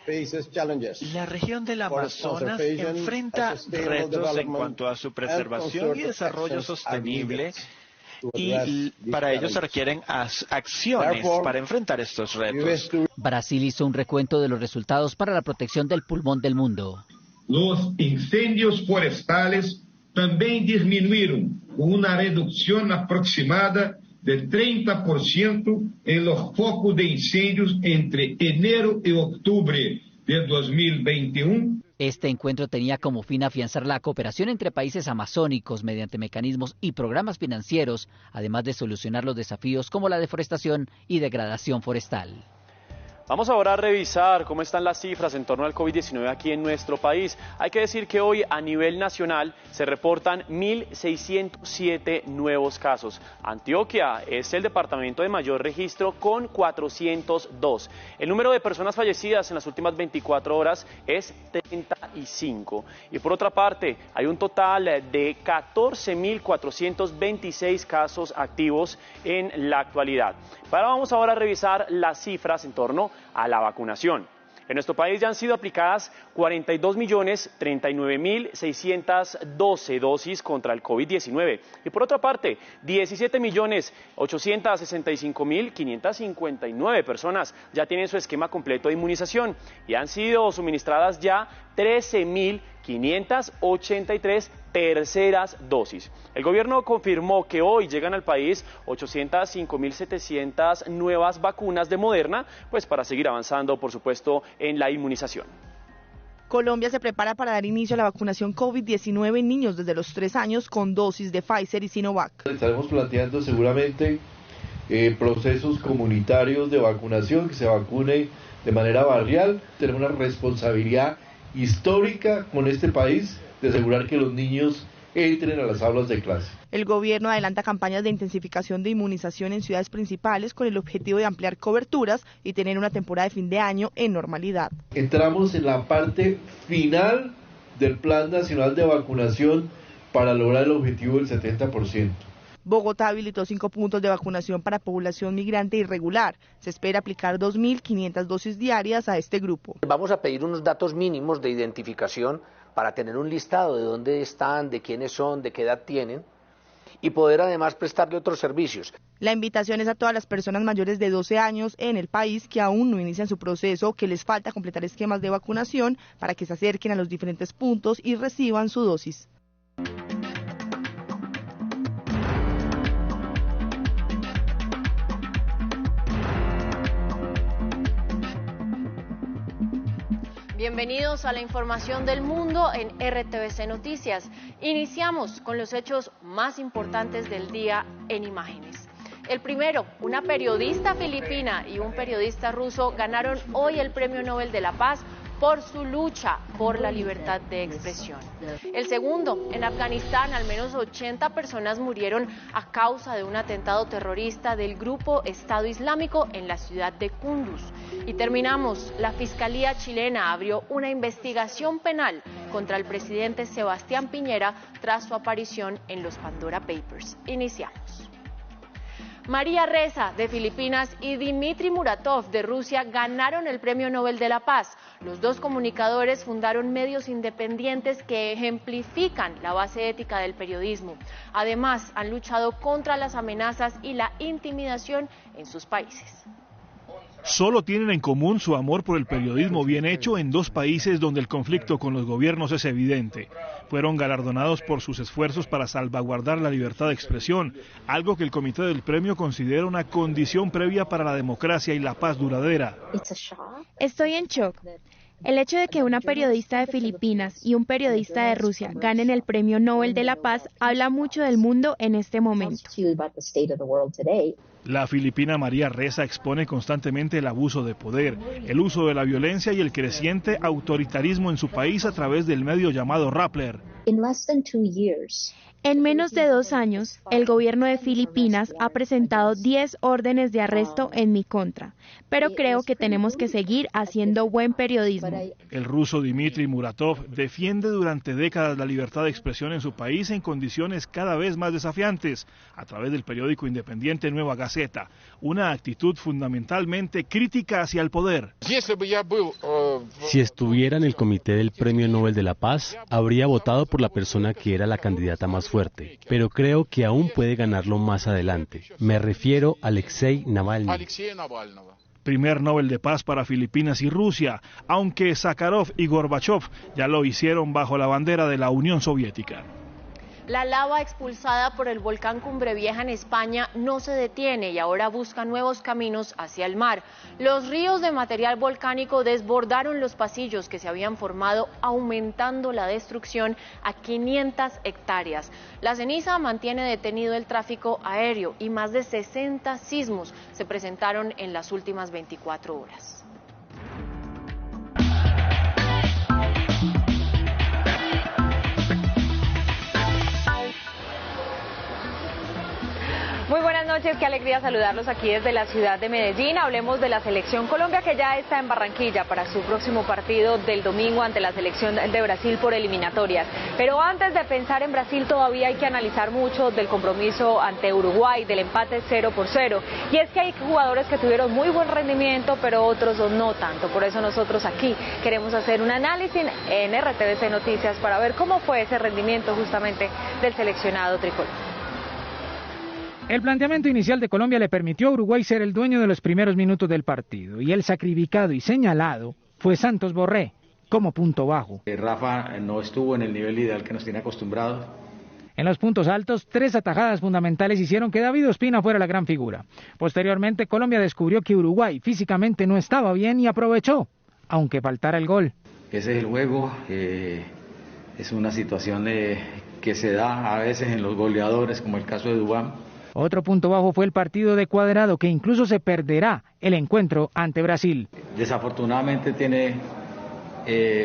La región del Amazonas enfrenta retos en cuanto a su preservación y desarrollo sostenible, y para ello se requieren acciones para enfrentar estos retos. Brasil hizo un recuento de los resultados para la protección del pulmón del mundo. Los incendios forestales también disminuyeron con una reducción aproximada del 30% en los focos de incendios entre enero y octubre de 2021. Este encuentro tenía como fin afianzar la cooperación entre países amazónicos mediante mecanismos y programas financieros, además de solucionar los desafíos como la deforestación y degradación forestal. Vamos ahora a revisar cómo están las cifras en torno al COVID-19 aquí en nuestro país. Hay que decir que hoy a nivel nacional se reportan 1.607 nuevos casos. Antioquia es el departamento de mayor registro con 402. El número de personas fallecidas en las últimas 24 horas es 35. Y por otra parte, hay un total de 14.426 casos activos en la actualidad. Vamos ahora a revisar las cifras en torno a la vacunación. En nuestro país ya han sido aplicadas 42.039.612 dosis contra el COVID-19. Y por otra parte, 17.865.559 personas ya tienen su esquema completo de inmunización y han sido suministradas ya 13.583 terceras dosis. El gobierno confirmó que hoy llegan al país 805.700 nuevas vacunas de Moderna, pues para seguir avanzando, por supuesto, en la inmunización. Colombia se prepara para dar inicio a la vacunación COVID-19 en niños desde los 3 años con dosis de Pfizer y Sinovac. Estaremos planteando seguramente procesos comunitarios de vacunación, que se vacune de manera barrial. Tenemos una responsabilidad histórica con este país de asegurar que los niños entren a las aulas de clase. El gobierno adelanta campañas de intensificación de inmunización en ciudades principales con el objetivo de ampliar coberturas y tener una temporada de fin de año en normalidad. Entramos en la parte final del Plan Nacional de Vacunación para lograr el objetivo del 70%. Bogotá habilitó 5 puntos de vacunación para población migrante irregular. Se espera aplicar 2.500 dosis diarias a este grupo. Vamos a pedir unos datos mínimos de identificación para tener un listado de dónde están, de quiénes son, de qué edad tienen y poder además prestarle otros servicios. La invitación es a todas las personas mayores de 12 años en el país que aún no inician su proceso, que les falta completar esquemas de vacunación para que se acerquen a los diferentes puntos y reciban su dosis. Bienvenidos a la información del mundo en RTVC Noticias. Iniciamos con los hechos más importantes del día en imágenes. El primero, una periodista filipina y un periodista ruso ganaron hoy el Premio Nobel de la Paz por su lucha por la libertad de expresión. El segundo, en Afganistán, al menos 80 personas murieron a causa de un atentado terrorista del grupo Estado Islámico en la ciudad de Kunduz. Y terminamos, la Fiscalía chilena abrió una investigación penal contra el presidente Sebastián Piñera tras su aparición en los Pandora Papers. Iniciamos. María Ressa, de Filipinas, y Dmitry Muratov, de Rusia, ganaron el Premio Nobel de la Paz. Los dos comunicadores fundaron medios independientes que ejemplifican la base ética del periodismo. Además, han luchado contra las amenazas y la intimidación en sus países. Solo tienen en común su amor por el periodismo bien hecho en dos países donde el conflicto con los gobiernos es evidente. Fueron galardonados por sus esfuerzos para salvaguardar la libertad de expresión, algo que el comité del premio considera una condición previa para la democracia y la paz duradera. Estoy en shock. El hecho de que una periodista de Filipinas y un periodista de Rusia ganen el Premio Nobel de la Paz habla mucho del mundo en este momento. La filipina María Ressa expone constantemente el abuso de poder, el uso de la violencia y el creciente autoritarismo en su país a través del medio llamado Rappler. En menos de 2 años, el gobierno de Filipinas ha presentado 10 órdenes de arresto en mi contra, pero creo que tenemos que seguir haciendo buen periodismo. El ruso Dmitry Muratov defiende durante décadas la libertad de expresión en su país en condiciones cada vez más desafiantes, a través del periódico independiente Nueva Gaceta, una actitud fundamentalmente crítica hacia el poder. Si estuviera en el comité del Premio Nobel de la Paz, habría votado por la persona que era la candidata más fuerte, pero creo que aún puede ganarlo más adelante. Me refiero a Alexei Navalny. Primer Nobel de Paz para Filipinas y Rusia, aunque Sakharov y Gorbachev ya lo hicieron bajo la bandera de la Unión Soviética. La lava expulsada por el volcán Cumbre Vieja en España no se detiene y ahora busca nuevos caminos hacia el mar. Los ríos de material volcánico desbordaron los pasillos que se habían formado, aumentando la destrucción a 500 hectáreas. La ceniza mantiene detenido el tráfico aéreo y más de 60 sismos se presentaron en las últimas 24 horas. Muy buenas noches, qué alegría saludarlos aquí desde la ciudad de Medellín. Hablemos de la Selección Colombia, que ya está en Barranquilla para su próximo partido del domingo ante la selección de Brasil por eliminatorias. Pero antes de pensar en Brasil todavía hay que analizar mucho del compromiso ante Uruguay, del empate 0-0. Y es que hay jugadores que tuvieron muy buen rendimiento, pero otros no tanto. Por eso nosotros aquí queremos hacer un análisis en RTVC Noticias para ver cómo fue ese rendimiento justamente del seleccionado tricolor. El planteamiento inicial de Colombia le permitió a Uruguay ser el dueño de los primeros minutos del partido, y el sacrificado y señalado fue Santos Borré como punto bajo. Rafa no estuvo en el nivel ideal que nos tiene acostumbrados. En los puntos altos, 3 atajadas fundamentales hicieron que David Ospina fuera la gran figura. Posteriormente, Colombia descubrió que Uruguay físicamente no estaba bien y aprovechó, aunque faltara el gol. Ese es el juego, es una situación que se da a veces en los goleadores, como el caso de Duván. Otro punto bajo fue el partido de Cuadrado, que incluso se perderá el encuentro ante Brasil. Desafortunadamente tiene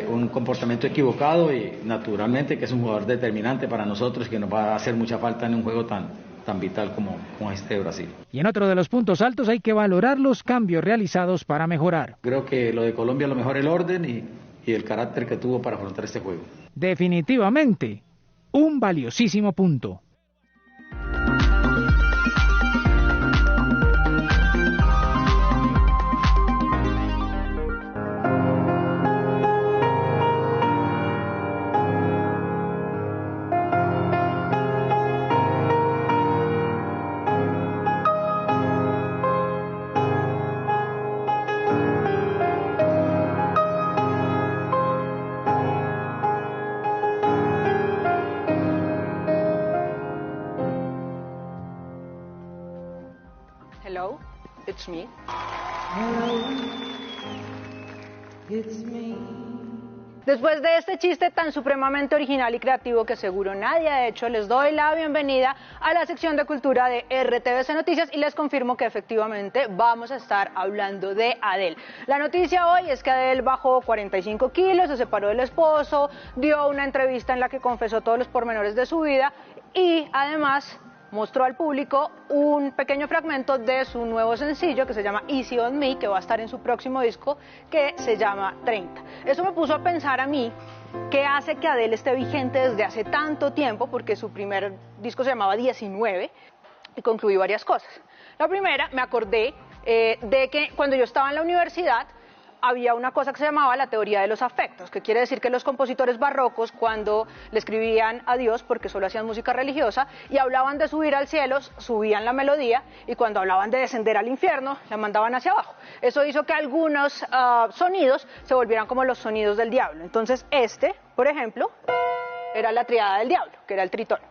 un comportamiento equivocado y naturalmente que es un jugador determinante para nosotros, que nos va a hacer mucha falta en un juego tan vital como este de Brasil. Y en otro de los puntos altos hay que valorar los cambios realizados para mejorar. Creo que lo de Colombia, lo mejor el orden y el carácter que tuvo para afrontar este juego. Definitivamente, un valiosísimo punto. Hello, it's me. Hello, it's me. Después de este chiste tan supremamente original y creativo que seguro nadie ha hecho, les doy la bienvenida a la sección de cultura de RTVC Noticias y les confirmo que efectivamente vamos a estar hablando de Adele. La noticia hoy es que Adele bajó 45 kilos, se separó del esposo, dio una entrevista en la que confesó todos los pormenores de su vida y además mostró al público un pequeño fragmento de su nuevo sencillo que se llama Easy on Me, que va a estar en su próximo disco que se llama 30. Eso me puso a pensar a mí qué hace que Adele esté vigente desde hace tanto tiempo, porque su primer disco se llamaba 19 y concluí varias cosas. La primera, me acordé de que cuando yo estaba en la universidad había una cosa que se llamaba la teoría de los afectos, que quiere decir que los compositores barrocos, cuando le escribían a Dios, porque solo hacían música religiosa, y hablaban de subir al cielo, subían la melodía, y cuando hablaban de descender al infierno, la mandaban hacia abajo. Eso hizo que algunos sonidos se volvieran como los sonidos del diablo. Entonces por ejemplo, era la triada del diablo, que era el tritono.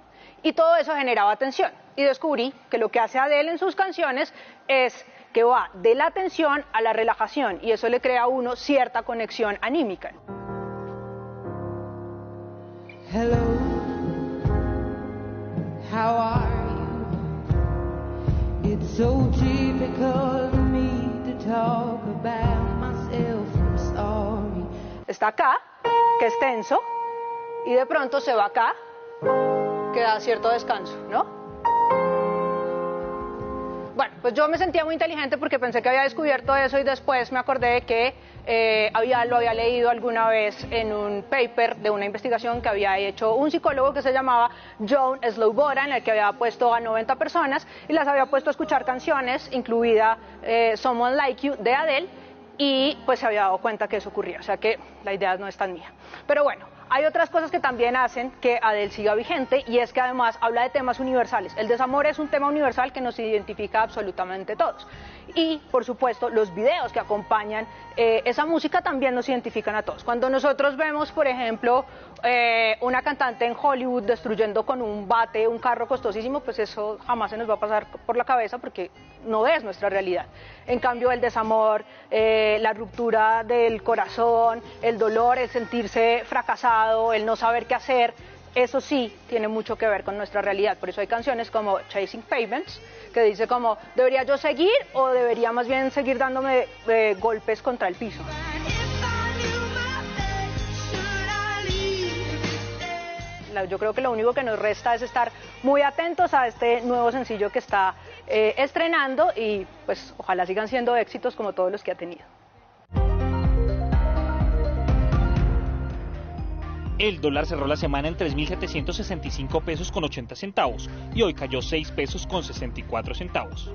Y todo eso generaba tensión. Y descubrí que lo que hace Adele en sus canciones es que va de la tensión a la relajación y eso le crea a uno cierta conexión anímica. Hello, how are you? It's so typical of me to talk about myself, I'm sorry. Está acá, que es tenso, y de pronto se va acá, que da cierto descanso, ¿no? Bueno, pues yo me sentía muy inteligente porque pensé que había descubierto eso y después me acordé de que lo había leído alguna vez en un paper de una investigación que había hecho un psicólogo que se llamaba John Sloboda, en el que había puesto a 90 personas y las había puesto a escuchar canciones, incluida Someone Like You de Adele, y pues se había dado cuenta que eso ocurría, o sea que la idea no es tan mía. Pero bueno, hay otras cosas que también hacen que Adele siga vigente y es que además habla de temas universales. El desamor es un tema universal que nos identifica absolutamente todos. Y, por supuesto, los videos que acompañan esa música también nos identifican a todos. Cuando nosotros vemos, por ejemplo, una cantante en Hollywood destruyendo con un bate un carro costosísimo, pues eso jamás se nos va a pasar por la cabeza porque no es nuestra realidad. En cambio, el desamor, la ruptura del corazón, el dolor, el sentirse fracasado, el no saber qué hacer, eso sí tiene mucho que ver con nuestra realidad. Por eso hay canciones como Chasing Pavements, que dice como, ¿debería yo seguir o debería más bien seguir dándome golpes contra el piso? Yo creo que lo único que nos resta es estar muy atentos a este nuevo sencillo que está estrenando y pues ojalá sigan siendo éxitos como todos los que ha tenido. El dólar cerró la semana en 3.765 pesos con 80 centavos y hoy cayó 6 pesos con 64 centavos.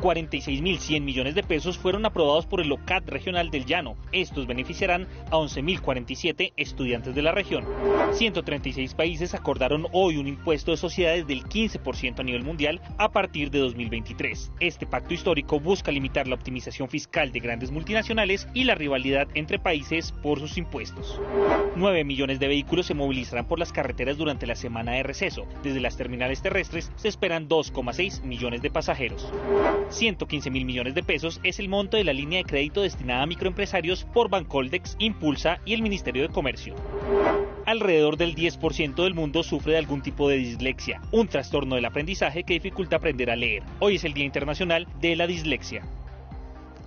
46.100 millones de pesos fueron aprobados por el OCAT regional del Llano. Estos beneficiarán a 11.047 estudiantes de la región. 136 países acordaron hoy un impuesto de sociedades del 15% a nivel mundial a partir de 2023. Este pacto histórico busca limitar la optimización fiscal de grandes multinacionales y la rivalidad entre países por sus impuestos. 9 millones de vehículos se movilizarán por las carreteras durante la semana de receso. Desde las terminales terrestres se esperan 2,6 millones de pasajeros. 115.000 millones de pesos es el monto de la línea de crédito destinada a microempresarios por Bancoldex, Impulsa y el Ministerio de Comercio. Alrededor del 10% del mundo sufre de algún tipo de dislexia, un trastorno del aprendizaje que dificulta aprender a leer. Hoy es el Día Internacional de la Dislexia.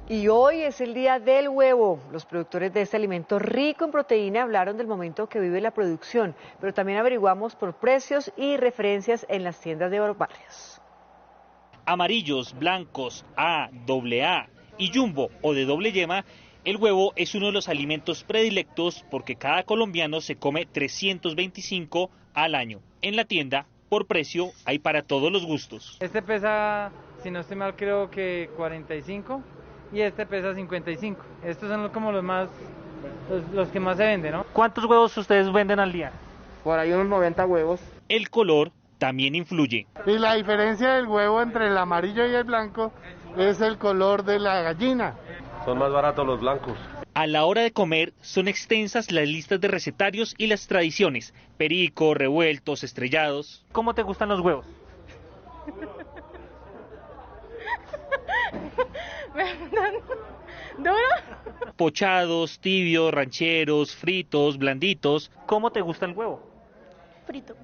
Y hoy es el día del huevo. Los productores de este alimento rico en proteína hablaron del momento que vive la producción, pero también averiguamos por precios y referencias en las tiendas de los barrios. Amarillos, blancos, A, AA y jumbo o de doble yema, el huevo es uno de los alimentos predilectos porque cada colombiano se come 325 al año. En la tienda, por precio, hay para todos los gustos. Este pesa, si no estoy mal, creo que 45. Y este pesa 55. Estos son como los que más se venden, ¿no? ¿Cuántos huevos ustedes venden al día? Por ahí unos 90 huevos. El color también influye. Y la diferencia del huevo entre el amarillo y el blanco es el color de la gallina. Son más baratos los blancos. A la hora de comer son extensas las listas de recetarios y las tradiciones. Perico, revueltos, estrellados. ¿Cómo te gustan los huevos? ¿Duro? Pochados, tibios, rancheros, fritos, blanditos. ¿Cómo te gusta el huevo? Frito.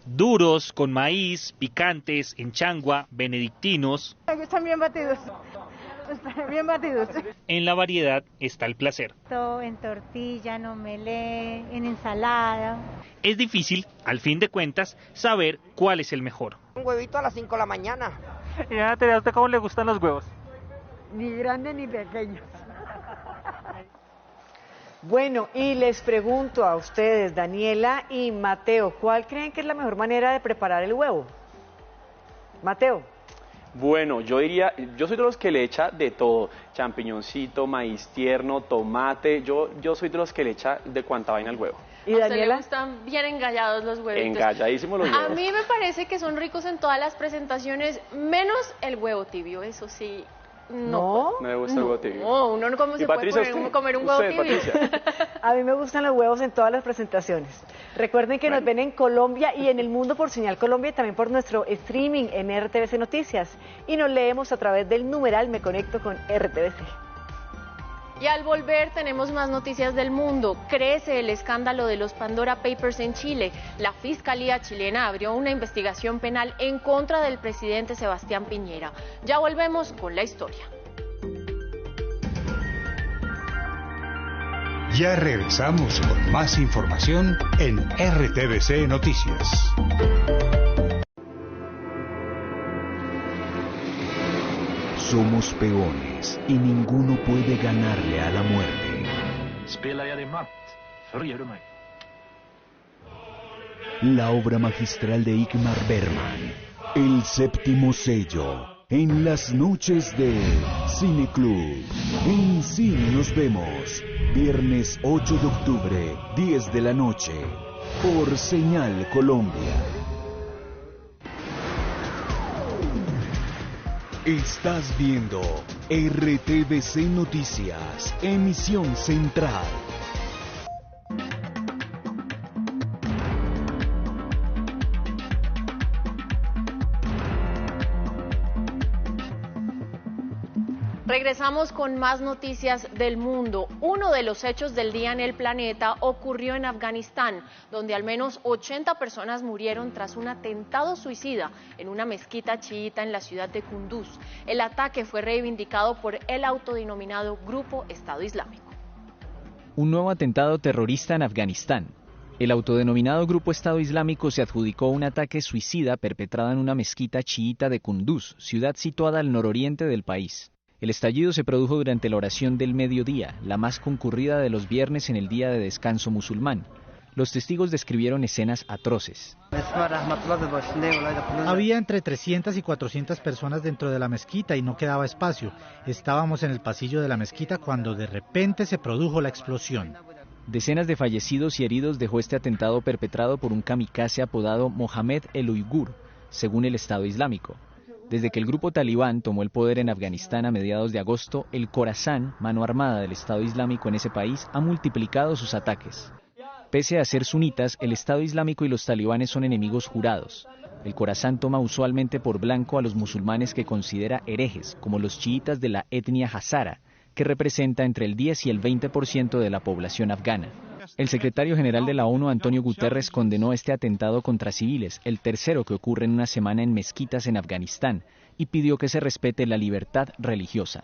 Duros, con maíz, picantes, en changua, benedictinos. Me gustan bien batidos. Bien batidos. En la variedad está el placer. En tortilla, en omelette, en ensalada. Es difícil, al fin de cuentas, saber cuál es el mejor. Un huevito a las 5 de la mañana. Y ¿a usted cómo le gustan los huevos? Ni grandes ni pequeños. Bueno, y les pregunto a ustedes, Daniela y Mateo, ¿cuál creen que es la mejor manera de preparar el huevo? Mateo. Bueno, yo soy de los que le echa de todo, champiñoncito, maíz tierno, tomate, yo soy de los que le echa de cuanta vaina al huevo. ¿Y Daniela? Están bien engallados los huevitos. Engalladísimos los huevos. A mí me parece que son ricos en todas las presentaciones, menos el huevo tibio, eso sí. No, me gusta el huevo tibio. No, uno no se puede comer un huevo tibio. A mí me gustan los huevos en todas las presentaciones. Recuerden que nos ven en Colombia y en el mundo por Señal Colombia y también por nuestro streaming en RTVC Noticias. Y nos leemos a través del numeral Me Conecto con RTVC. Y al volver tenemos más noticias del mundo. Crece el escándalo de los Pandora Papers en Chile. La Fiscalía chilena abrió una investigación penal en contra del presidente Sebastián Piñera. Ya volvemos con la historia. Ya regresamos con más información en RTVC Noticias. Somos peones y ninguno puede ganarle a la muerte. La obra magistral de Ingmar Bergman, El Séptimo Sello, en las noches de Cine Club. En Cine nos vemos, viernes 8 de octubre, 10 de la noche, por Señal Colombia. Estás viendo RTVC Noticias, emisión central. Regresamos con más noticias del mundo. Uno de los hechos del día en el planeta ocurrió en Afganistán, donde al menos 80 personas murieron tras un atentado suicida en una mezquita chiita en la ciudad de Kunduz. El ataque fue reivindicado por el autodenominado Grupo Estado Islámico. Un nuevo atentado terrorista en Afganistán. El autodenominado Grupo Estado Islámico se adjudicó un ataque suicida perpetrado en una mezquita chiita de Kunduz, ciudad situada al nororiente del país. El estallido se produjo durante la oración del mediodía, la más concurrida de los viernes en el día de descanso musulmán. Los testigos describieron escenas atroces. Había entre 300 y 400 personas dentro de la mezquita y no quedaba espacio. Estábamos en el pasillo de la mezquita cuando de repente se produjo la explosión. Decenas de fallecidos y heridos dejó este atentado perpetrado por un kamikaze apodado Mohamed el Uigur, según el Estado Islámico. Desde que el grupo talibán tomó el poder en Afganistán a mediados de agosto, el Khorasan, mano armada del Estado Islámico en ese país, ha multiplicado sus ataques. Pese a ser sunitas, el Estado Islámico y los talibanes son enemigos jurados. El Khorasan toma usualmente por blanco a los musulmanes que considera herejes, como los chiitas de la etnia hazara, que representa entre el 10 y el 20% de la población afgana. El secretario general de la ONU, Antonio Guterres, condenó este atentado contra civiles, el tercero que ocurre en una semana en mezquitas en Afganistán, y pidió que se respete la libertad religiosa.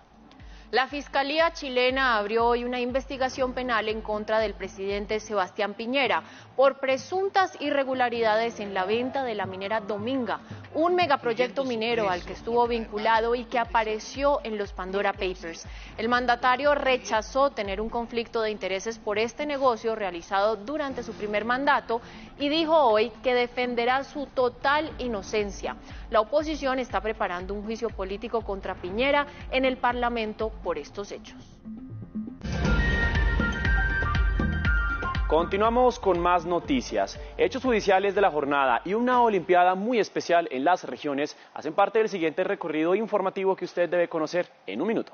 La Fiscalía chilena abrió hoy una investigación penal en contra del presidente Sebastián Piñera por presuntas irregularidades en la venta de la minera Dominga, un megaproyecto minero al que estuvo vinculado y que apareció en los Pandora Papers. El mandatario rechazó tener un conflicto de intereses por este negocio realizado durante su primer mandato y dijo hoy que defenderá su total inocencia. La oposición está preparando un juicio político contra Piñera en el Parlamento por estos hechos. Continuamos con más noticias. Hechos judiciales de la jornada y una olimpiada muy especial en las regiones hacen parte del siguiente recorrido informativo que usted debe conocer en un minuto.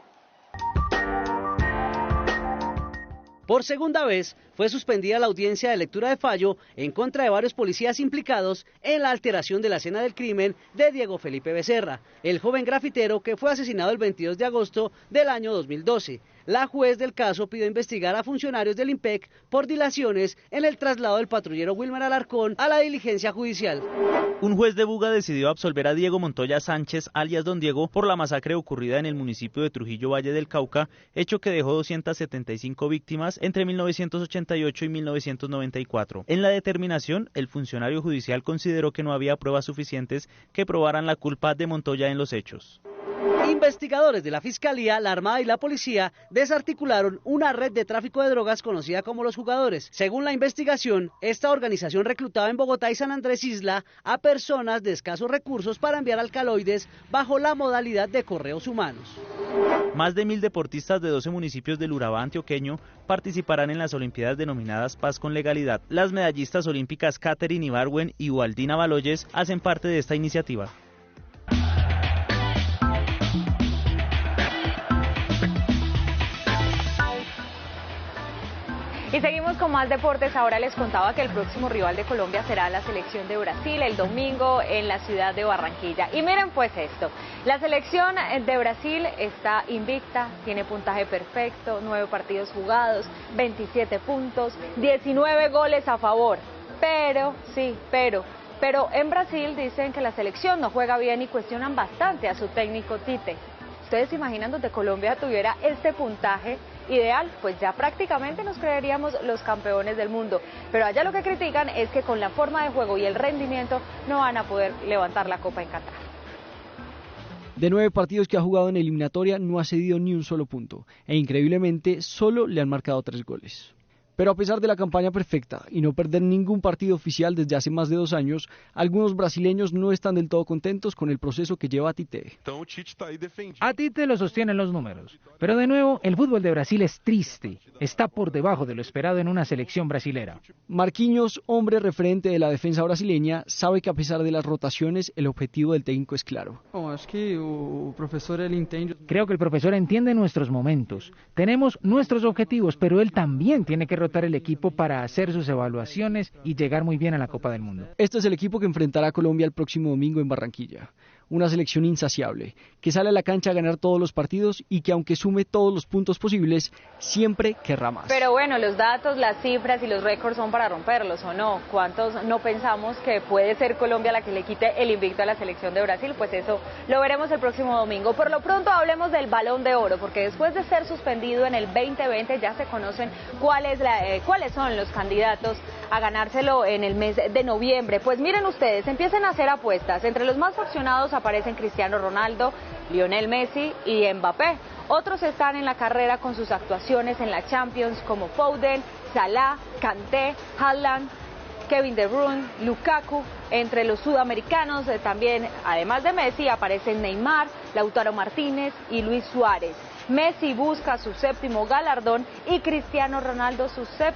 Por segunda vez, fue suspendida la audiencia de lectura de fallo en contra de varios policías implicados en la alteración de la escena del crimen de Diego Felipe Becerra, el joven grafitero que fue asesinado el 22 de agosto del año 2012. La juez del caso pidió investigar a funcionarios del IMPEC por dilaciones en el traslado del patrullero Wilmer Alarcón a la diligencia judicial. Un juez de Buga decidió absolver a Diego Montoya Sánchez, alias Don Diego, por la masacre ocurrida en el municipio de Trujillo Valle del Cauca, hecho que dejó 275 víctimas entre 1988 y 1994. En la determinación, el funcionario judicial consideró que no había pruebas suficientes que probaran la culpa de Montoya en los hechos. Investigadores de la Fiscalía, la Armada y la Policía desarticularon una red de tráfico de drogas conocida como Los Jugadores. Según la investigación, esta organización reclutaba en Bogotá y San Andrés Isla a personas de escasos recursos para enviar alcaloides bajo la modalidad de correos humanos. Más de 1000 deportistas de 12 municipios del Urabá antioqueño participarán en las Olimpiadas denominadas Paz con Legalidad. Las medallistas olímpicas Katherine Ibargüen y Waldina Baloyes hacen parte de esta iniciativa. Y seguimos con más deportes. Ahora les contaba que el próximo rival de Colombia será la selección de Brasil el domingo en la ciudad de Barranquilla. Y miren pues esto, la selección de Brasil está invicta, tiene puntaje perfecto, 9 partidos jugados, 27 puntos, 19 goles a favor. Pero en Brasil dicen que la selección no juega bien y cuestionan bastante a su técnico Tite. ¿Ustedes se imaginan donde Colombia tuviera este puntaje ideal? Pues ya prácticamente nos creeríamos los campeones del mundo. Pero allá lo que critican es que con la forma de juego y el rendimiento no van a poder levantar la copa en Qatar. De 9 partidos que ha jugado en eliminatoria no ha cedido ni un solo punto. E increíblemente solo le han marcado 3 goles. Pero a pesar de la campaña perfecta y no perder ningún partido oficial desde hace más de 2 años, algunos brasileños no están del todo contentos con el proceso que lleva Tite. A Tite lo sostienen los números, pero de nuevo el fútbol de Brasil es triste, está por debajo de lo esperado en una selección brasilera. Marquinhos, hombre referente de la defensa brasileña, sabe que a pesar de las rotaciones el objetivo del técnico es claro. Creo que el profesor entiende nuestros momentos, tenemos nuestros objetivos, pero él también tiene que rotar el equipo para hacer sus evaluaciones y llegar muy bien a la Copa del Mundo. Este es el equipo que enfrentará a Colombia el próximo domingo en Barranquilla. Una selección insaciable, que sale a la cancha a ganar todos los partidos y que aunque sume todos los puntos posibles, siempre querrá más. Pero bueno, los datos, las cifras y los récords son para romperlos, ¿o no? ¿Cuántos no pensamos que puede ser Colombia la que le quite el invicto a la selección de Brasil? Pues eso lo veremos el próximo domingo. Por lo pronto hablemos del Balón de Oro, porque después de ser suspendido en el 2020 ya se conocen cuáles son los candidatos a ganárselo en el mes de noviembre. Pues miren ustedes, empiecen a hacer apuestas. Entre los más opcionados aparecen Cristiano Ronaldo, Lionel Messi y Mbappé. Otros están en la carrera con sus actuaciones en la Champions como Foden, Salah, Kanté, Haaland, Kevin De Bruyne, Lukaku. Entre los sudamericanos también, además de Messi, aparecen Neymar, Lautaro Martínez y Luis Suárez. Messi busca su 7º galardón y Cristiano Ronaldo su 6º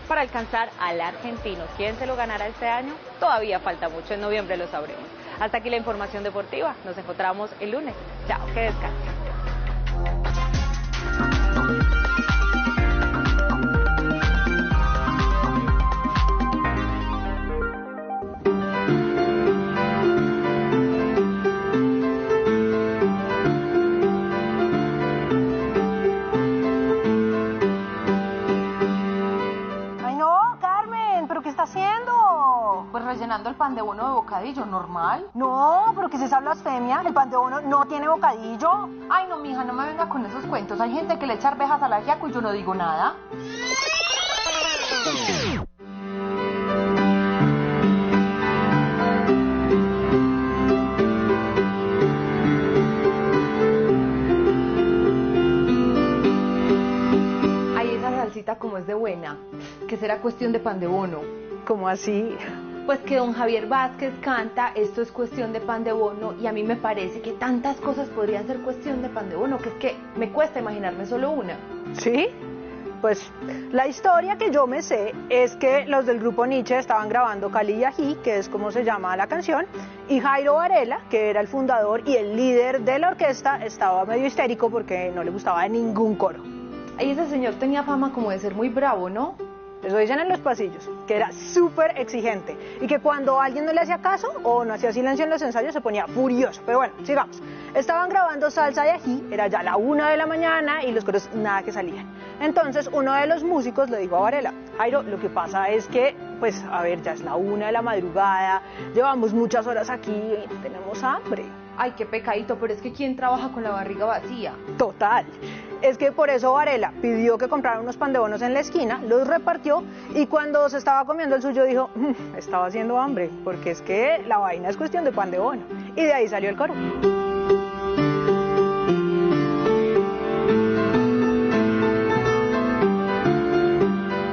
para alcanzar al argentino. ¿Quién se lo ganará este año? Todavía falta mucho, en noviembre lo sabremos. Hasta aquí la información deportiva. Nos encontramos el lunes. Chao, que descansen. Pues rellenando el pan de bono de bocadillo, normal. No, pero ¿qué es esa blasfemia? El pan de bono no tiene bocadillo. Ay, no, mija, no me venga con esos cuentos. Hay gente que le echa arvejas al ajiaco y yo no digo nada. Ay, esa salsita como es de buena. ¿Qué será cuestión de pan de bono? ¿Cómo así? Pues que don Javier Vázquez canta, esto es cuestión de pan de bono, y a mí me parece que tantas cosas podrían ser cuestión de pan de bono, que es que me cuesta imaginarme solo una. ¿Sí? Pues la historia que yo me sé es que los del grupo Nietzsche estaban grabando Cali y Ají, que es como se llama la canción, y Jairo Varela, que era el fundador y el líder de la orquesta, estaba medio histérico porque no le gustaba ningún coro. Ay, ese señor tenía fama como de ser muy bravo, ¿no? Eso dicen en los pasillos, que era súper exigente y que cuando alguien no le hacía caso o no hacía silencio en los ensayos se ponía furioso. Pero bueno, sigamos. Estaban grabando Salsa de Ají, era ya la 1 de la mañana y los coros nada que salían. Entonces uno de los músicos le dijo a Varela: Jairo, lo que pasa es que, pues, a ver, ya es la 1 de la madrugada, llevamos muchas horas aquí y tenemos hambre. Ay, qué pecadito, pero es que ¿quién trabaja con la barriga vacía? Total. Es que por eso Varela pidió que compraran unos pan de bonos en la esquina, los repartió y cuando se estaba comiendo el suyo dijo: estaba haciendo hambre, porque es que la vaina es cuestión de pan de bono. Y de ahí salió el coro.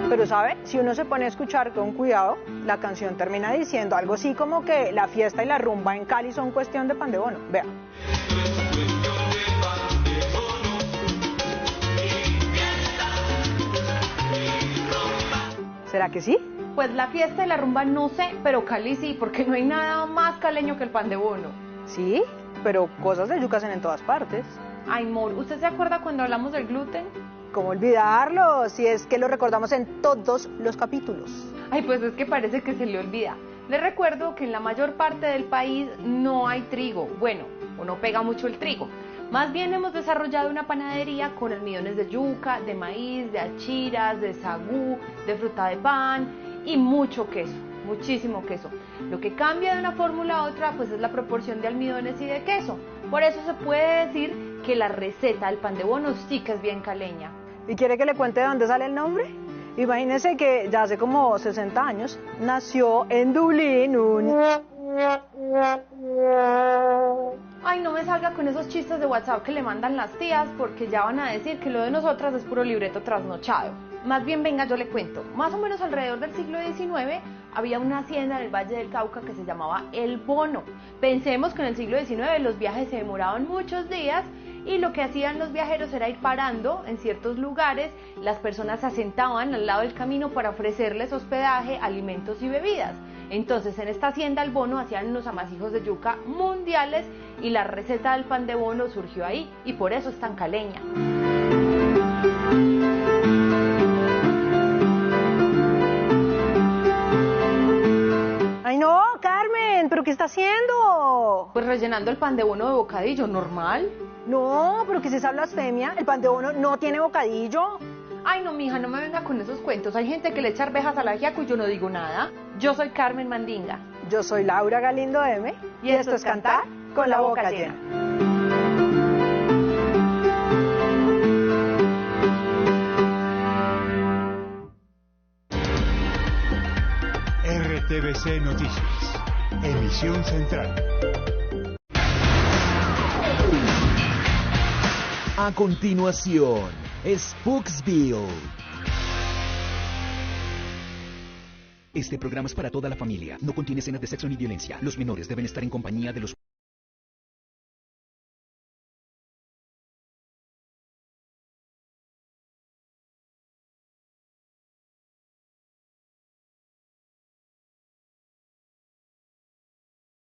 Pero ¿sabe? Si uno se pone a escuchar con cuidado, la canción termina diciendo algo así como que la fiesta y la rumba en Cali son cuestión de pan de bono. Vea. ¿Será que sí? Pues la fiesta y la rumba no sé, pero Cali sí, porque no hay nada más caleño que el pan de bono. Sí, pero cosas de yuca hacen en todas partes. Ay, Mor, ¿usted se acuerda cuando hablamos del gluten? ¿Cómo olvidarlo? Si es que lo recordamos en todos los capítulos. Ay, pues es que parece que se le olvida. Les recuerdo que en la mayor parte del país no hay trigo. Bueno, o no pega mucho el trigo. Más bien hemos desarrollado una panadería con almidones de yuca, de maíz, de achiras, de sagú, de fruta de pan y mucho queso, muchísimo queso. Lo que cambia de una fórmula a otra pues es la proporción de almidones y de queso. Por eso se puede decir que la receta del pan de bono sí que es bien caleña. ¿Y quiere que le cuente de dónde sale el nombre? Imagínese que ya hace como 60 años nació en Dublín un... Ay, no me salga con esos chistes de WhatsApp que le mandan las tías porque ya van a decir que lo de nosotras es puro libreto trasnochado. Más bien, venga, yo le cuento. Más o menos alrededor del siglo XIX había una hacienda en el Valle del Cauca que se llamaba El Bono. Pensemos que en el siglo XIX los viajes se demoraban muchos días y lo que hacían los viajeros era ir parando en ciertos lugares. Las personas se asentaban al lado del camino para ofrecerles hospedaje, alimentos y bebidas. Entonces en esta hacienda El Bono hacían unos amasijos de yuca mundiales y la receta del pan de bono surgió ahí y por eso es tan caleña. ¡Ay no, Carmen! ¿Pero qué está haciendo? Pues rellenando el pan de bono de bocadillo, normal. No, pero ¿qué es esa blasfemia? El pan de bono no tiene bocadillo. Ay, no, mija, no me venga con esos cuentos. Hay gente que le echa arvejas al ajiaco y yo no digo nada. Yo soy Carmen Mandinga. Yo soy Laura Galindo M. Y esto es Cantar con la boca llena. RTVC Noticias, emisión central. A continuación, Spooksville. Este programa es para toda la familia. No contiene escenas de sexo ni violencia. Los menores deben estar en compañía de los